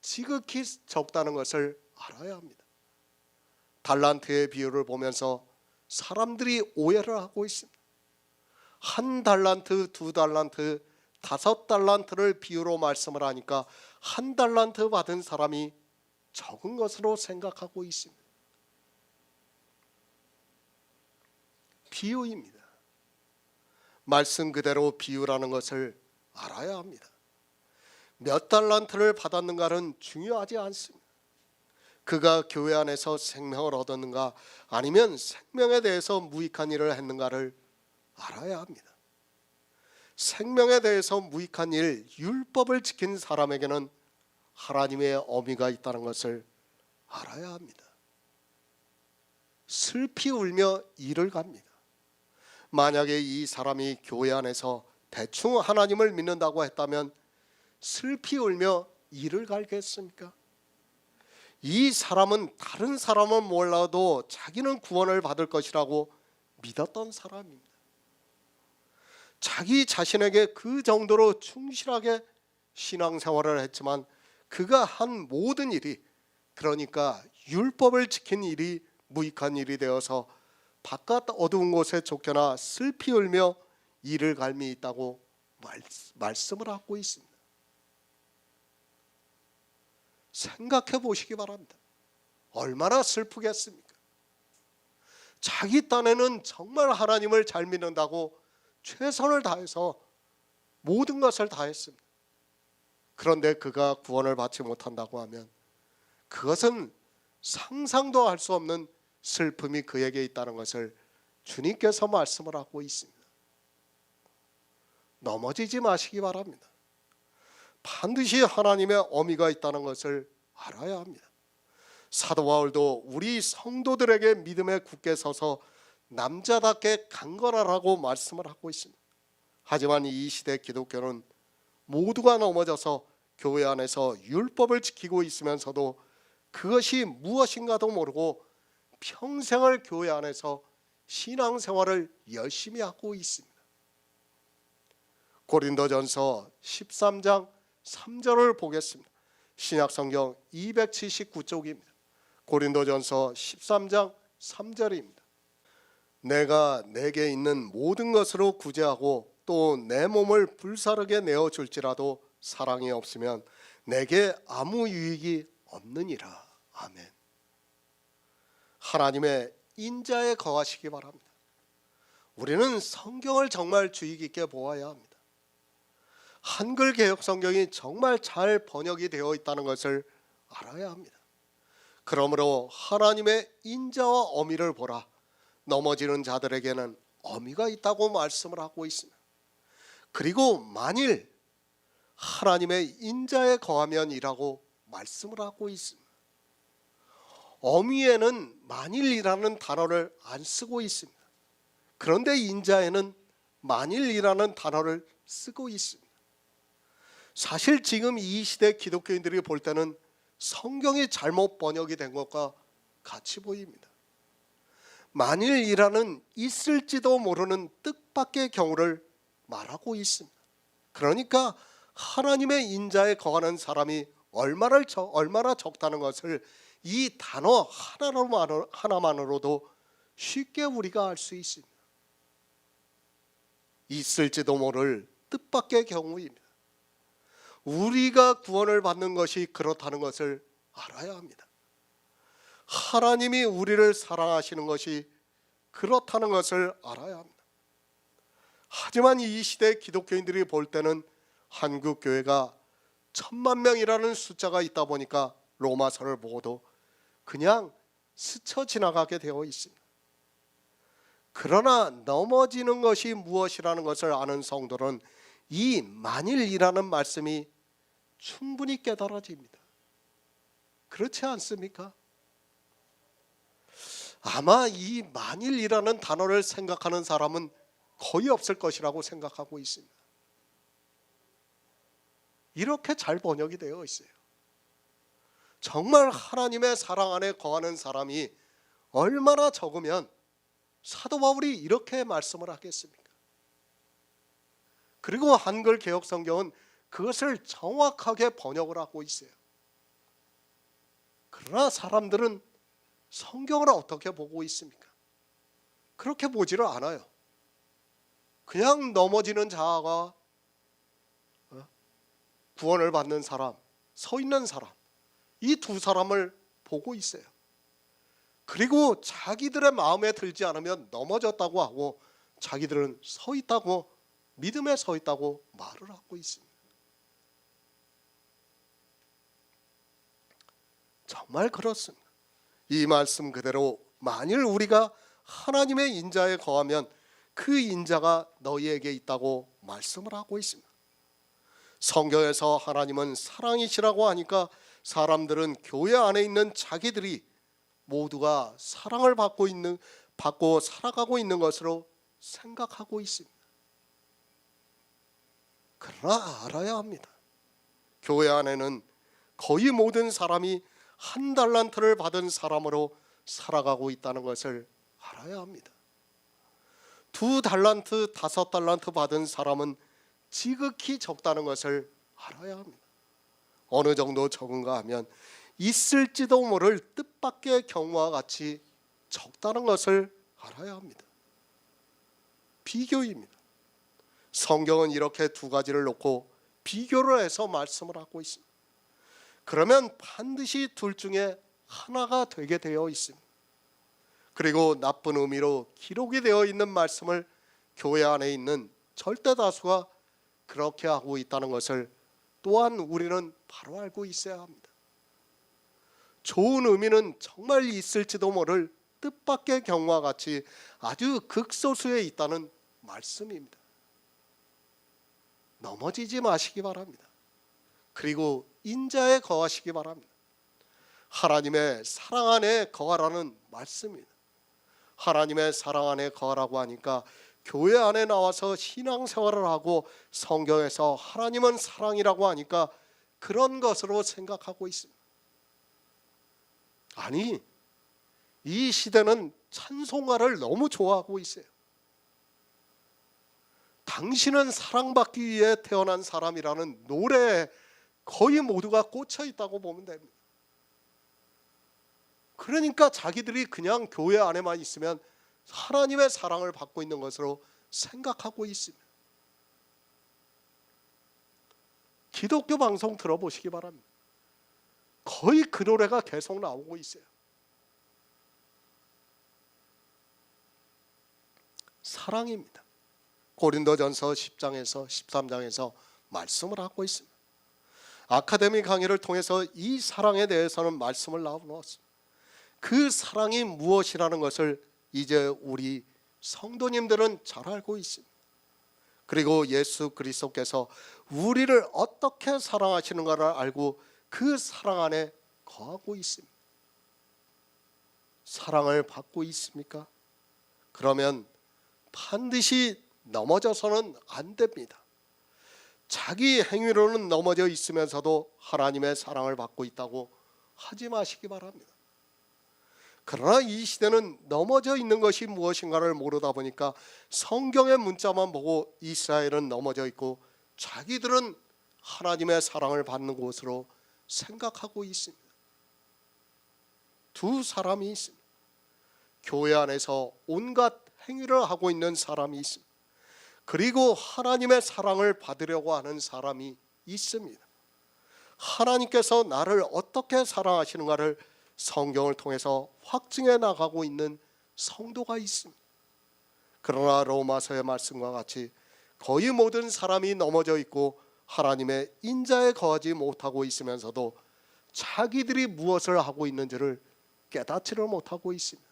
지극히 적다는 것을 알아야 합니다. 달란트의 비유를 보면서 사람들이 오해를 하고 있습니다. 한 달란트, 두 달란트, 5달란트를 비유로 말씀을 하니까 1달란트 받은 사람이 적은 것으로 생각하고 있습니다. 비유입니다. 말씀 그대로 비유라는 것을 알아야 합니다. 몇 달란트를 받았는가는 중요하지 않습니다. 그가 교회 안에서 생명을 얻었는가 아니면 생명에 대해서 무익한 일을 했는가를 알아야 합니다. 생명에 대해서 무익한 일, 율법을 지킨 사람에게는 하나님의 어미가 있다는 것을 알아야 합니다. 슬피 울며 이를 갑니다. 만약에 이 사람이 교회 안에서 대충 하나님을 믿는다고 했다면 슬피 울며 이를 갈겠습니까? 이 사람은 다른 사람은 몰라도 자기는 구원을 받을 것이라고 믿었던 사람입니다. 자기 자신에게 그 정도로 충실하게 신앙생활을 했지만 그가 한 모든 일이, 그러니까 율법을 지킨 일이 무익한 일이 되어서 바깥 어두운 곳에 쫓겨나 슬피 울며 이를 갈미 있다고 말씀을 하고 있습니다. 생각해 보시기 바랍니다. 얼마나 슬프겠습니까? 자기 딴에는 정말 하나님을 잘 믿는다고 최선을 다해서 모든 것을 다했습니다. 그런데 그가 구원을 받지 못한다고 하면 그것은 상상도 할 수 없는 슬픔이 그에게 있다는 것을 주님께서 말씀을 하고 있습니다. 넘어지지 마시기 바랍니다. 반드시 하나님의 어미가 있다는 것을 알아야 합니다. 사도 바울도 우리 성도들에게 믿음에 굳게 서서 남자답게 강건하라고 말씀을 하고 있습니다. 하지만 이 시대 기독교는 모두가 넘어져서 교회 안에서 율법을 지키고 있으면서도 그것이 무엇인가도 모르고 평생을 교회 안에서 신앙생활을 열심히 하고 있습니다. 고린도전서 13장 3절을 보겠습니다. 신약성경 279쪽입니다. 고린도전서 13장 3절입니다. 내가 내게 있는 모든 것으로 구제하고 또 내 몸을 불사르게 내어줄지라도 사랑이 없으면 내게 아무 유익이 없느니라. 아멘. 하나님의 인자에 거하시기 바랍니다. 우리는 성경을 정말 주의 깊게 보아야 합니다. 한글 개역 성경이 정말 잘 번역이 되어 있다는 것을 알아야 합니다. 그러므로 하나님의 인자와 어미를 보라. 넘어지는 자들에게는 어미가 있다고 말씀을 하고 있습니다. 그리고 만일 하나님의 인자에 거하면이라고 말씀을 하고 있습니다. 어미에는 만일이라는 단어를 안 쓰고 있습니다. 그런데 인자에는 만일이라는 단어를 쓰고 있습니다. 사실 지금 이 시대 기독교인들이 볼 때는 성경이 잘못 번역이 된 것과 같이 보입니다. 만일이라는 있을지도 모르는 뜻밖의 경우를 말하고 있습니다. 그러니까 하나님의 인자에 거하는 사람이 얼마나 적다는 것을 이 단어 하나만으로도 쉽게 우리가 알 수 있습니다. 있을지도 모를 뜻밖의 경우입니다. 우리가 구원을 받는 것이 그렇다는 것을 알아야 합니다. 하나님이 우리를 사랑하시는 것이 그렇다는 것을 알아야 합니다. 하지만 이 시대 기독교인들이 볼 때는 한국 교회가 1000만 명이라는 숫자가 있다 보니까 로마서를 보고도 그냥 스쳐 지나가게 되어 있습니다. 그러나 넘어지는 것이 무엇이라는 것을 아는 성도는 이 만일이라는 말씀이 충분히 깨달아집니다. 그렇지 않습니까? 아마 이 만일이라는 단어를 생각하는 사람은 거의 없을 것이라고 생각하고 있습니다. 이렇게 잘 번역이 되어 있어요. 정말 하나님의 사랑 안에 거하는 사람이 얼마나 적으면 사도 바울이 이렇게 말씀을 하겠습니까? 그리고 한글 개역 성경은 그것을 정확하게 번역을 하고 있어요. 그러나 사람들은 성경을 어떻게 보고 있습니까? 그렇게 보지를 않아요. 그냥 넘어지는 자가 구원을 받는 사람, 서 있는 사람, 이 두 사람을 보고 있어요. 그리고 자기들의 마음에 들지 않으면 넘어졌다고 하고 자기들은 서 있다고, 믿음에 서 있다고 말을 하고 있습니다. 정말 그렇습니다. 이 말씀 그대로 만일 우리가 하나님의 인자에 거하면 그 인자가 너희에게 있다고 말씀을 하고 있습니다. 성경에서 하나님은 사랑이시라고 하니까 사람들은 교회 안에 있는 자기들이 모두가 사랑을 받고 살아가고 있는 것으로 생각하고 있습니다. 그러나 알아야 합니다. 교회 안에는 거의 모든 사람이 한 달란트를 받은 사람으로 살아가고 있다는 것을 알아야 합니다. 2달란트, 5달란트 받은 사람은 지극히 적다는 것을 알아야 합니다. 어느 정도 적은가 하면 있을지도 모를 뜻밖의 경우와 같이 적다는 것을 알아야 합니다. 비교입니다. 성경은 이렇게 두 가지를 놓고 비교를 해서 말씀을 하고 있습니다. 그러면 반드시 둘 중에 하나가 되게 되어 있습니다. 그리고 나쁜 의미로 기록이 되어 있는 말씀을 교회 안에 있는 절대 다수가 그렇게 하고 있다는 것을 또한 우리는 바로 알고 있어야 합니다. 좋은 의미는 정말 있을지도 모를 뜻밖의 경우와 같이 아주 극소수에 있다는 말씀입니다. 넘어지지 마시기 바랍니다. 그리고 인자에 거하시기 바랍니다. 하나님의 사랑 안에 거하라는 말씀입니다. 하나님의 사랑 안에 거하라고 하니까 교회 안에 나와서 신앙생활을 하고 성경에서 하나님은 사랑이라고 하니까 그런 것으로 생각하고 있습니다. 아니, 이 시대는 찬송가를 너무 좋아하고 있어요. 당신은 사랑받기 위해 태어난 사람이라는 노래에 거의 모두가 꽂혀 있다고 보면 됩니다. 그러니까 자기들이 그냥 교회 안에만 있으면 하나님의 사랑을 받고 있는 것으로 생각하고 있습니다. 기독교 방송 들어보시기 바랍니다. 거의 그 노래가 계속 나오고 있어요. 사랑입니다. 고린도전서 10장에서 13장에서 말씀을 하고 있습니다. 아카데미 강의를 통해서 이 사랑에 대해서는 말씀을 나누었습니다. 그 사랑이 무엇이라는 것을 이제 우리 성도님들은 잘 알고 있습니다. 그리고 예수 그리스도께서 우리를 어떻게 사랑하시는가를 알고 그 사랑 안에 거하고 있습니다. 사랑을 받고 있습니까? 그러면 반드시 넘어져서는 안 됩니다. 자기 행위로는 넘어져 있으면서도 하나님의 사랑을 받고 있다고 하지 마시기 바랍니다. 그러나 이 시대는 넘어져 있는 것이 무엇인가를 모르다 보니까 성경의 문자만 보고 이스라엘은 넘어져 있고 자기들은 하나님의 사랑을 받는 곳으로 생각하고 있습니다. 두 사람이 있습니다. 교회 안에서 온갖 행위를 하고 있는 사람이 있습니다. 그리고 하나님의 사랑을 받으려고 하는 사람이 있습니다. 하나님께서 나를 어떻게 사랑하시는가를 성경을 통해서 확증해 나가고 있는 성도가 있습니다. 그러나 로마서의 말씀과 같이 거의 모든 사람이 넘어져 있고 하나님의 인자에 거하지 못하고 있으면서도 자기들이 무엇을 하고 있는지를 깨닫지를 못하고 있습니다.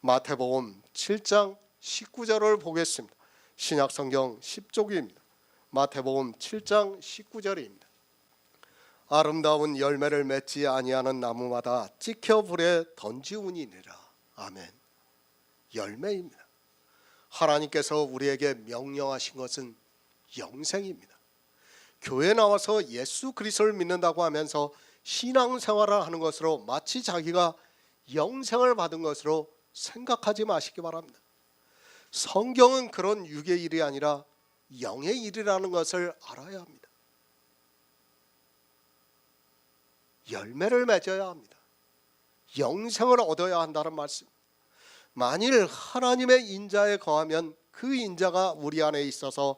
마태복음 7장 19절을 보겠습니다. 신약성경 10쪽입니다. 마태복음 7장 19절입니다. 아름다운 열매를 맺지 아니하는 나무마다 찍혀 불에 던지우니라. 아멘. 열매입니다. 하나님께서 우리에게 명령하신 것은 영생입니다. 교회 나와서 예수 그리스도를 믿는다고 하면서 신앙생활을 하는 것으로 마치 자기가 영생을 받은 것으로 생각하지 마시기 바랍니다. 성경은 그런 육의 일이 아니라 영의 일이라는 것을 알아야 합니다. 열매를 맺어야 합니다. 영생을 얻어야 한다는 말씀. 만일 하나님의 인자에 거하면 그 인자가 우리 안에 있어서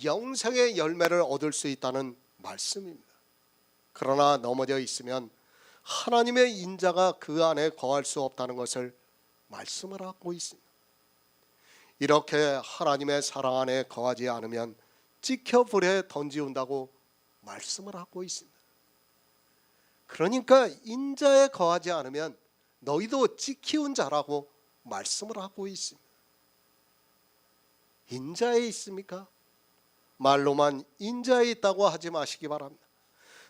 영생의 열매를 얻을 수 있다는 말씀입니다. 그러나 넘어져 있으면 하나님의 인자가 그 안에 거할 수 없다는 것을 말씀을 하고 있습니다. 이렇게 하나님의 사랑 안에 거하지 않으면 찍혀 불에 던지운다고 말씀을 하고 있습니다. 그러니까 인자에 거하지 않으면 너희도 찍히운 자라고 말씀을 하고 있습니다. 인자에 있습니까? 말로만 인자에 있다고 하지 마시기 바랍니다.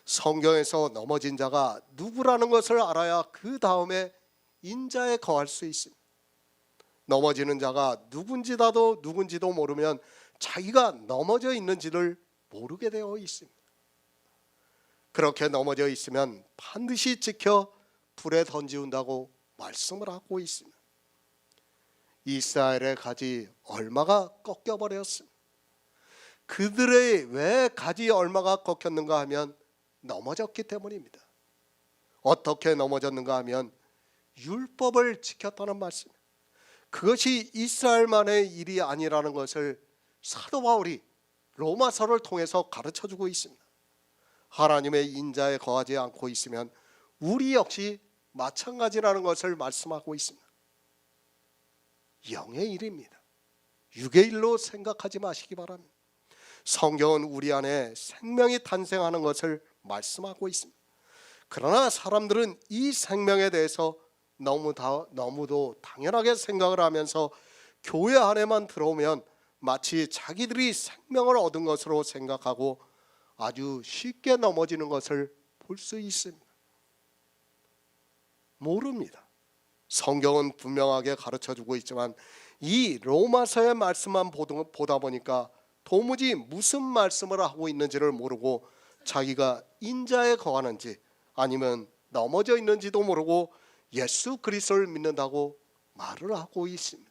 성경에서 넘어진 자가 누구라는 것을 알아야 그 다음에 인자에 거할 수 있습니다. 넘어지는 자가 누군지도 모르면 자기가 넘어져 있는지를 모르게 되어 있습니다. 그렇게 넘어져 있으면 반드시 지켜 불에 던지운다고 말씀을 하고 있습니다. 이스라엘의 가지 얼마가 꺾여버렸습니다. 그들의 왜 가지 얼마가 꺾였는가 하면 넘어졌기 때문입니다. 어떻게 넘어졌는가 하면 율법을 지켰다는 말씀입니다. 그것이 이스라엘만의 일이 아니라는 것을 사도 바울이 로마서를 통해서 가르쳐주고 있습니다. 하나님의 인자에 거하지 않고 있으면 우리 역시 마찬가지라는 것을 말씀하고 있습니다. 영의 일입니다. 육의 일로 생각하지 마시기 바랍니다. 성경은 우리 안에 생명이 탄생하는 것을 말씀하고 있습니다. 그러나 사람들은 이 생명에 대해서 너무도 당연하게 생각을 하면서 교회 안에만 들어오면 마치 자기들이 생명을 얻은 것으로 생각하고 아주 쉽게 넘어지는 것을 볼 수 있습니다. 모릅니다. 성경은 분명하게 가르쳐주고 있지만 이 로마서의 말씀만 보다 보니까 도무지 무슨 말씀을 하고 있는지를 모르고 자기가 인자에 거하는지 아니면 넘어져 있는지도 모르고 예수 그리스도를 믿는다고 말을 하고 있습니다.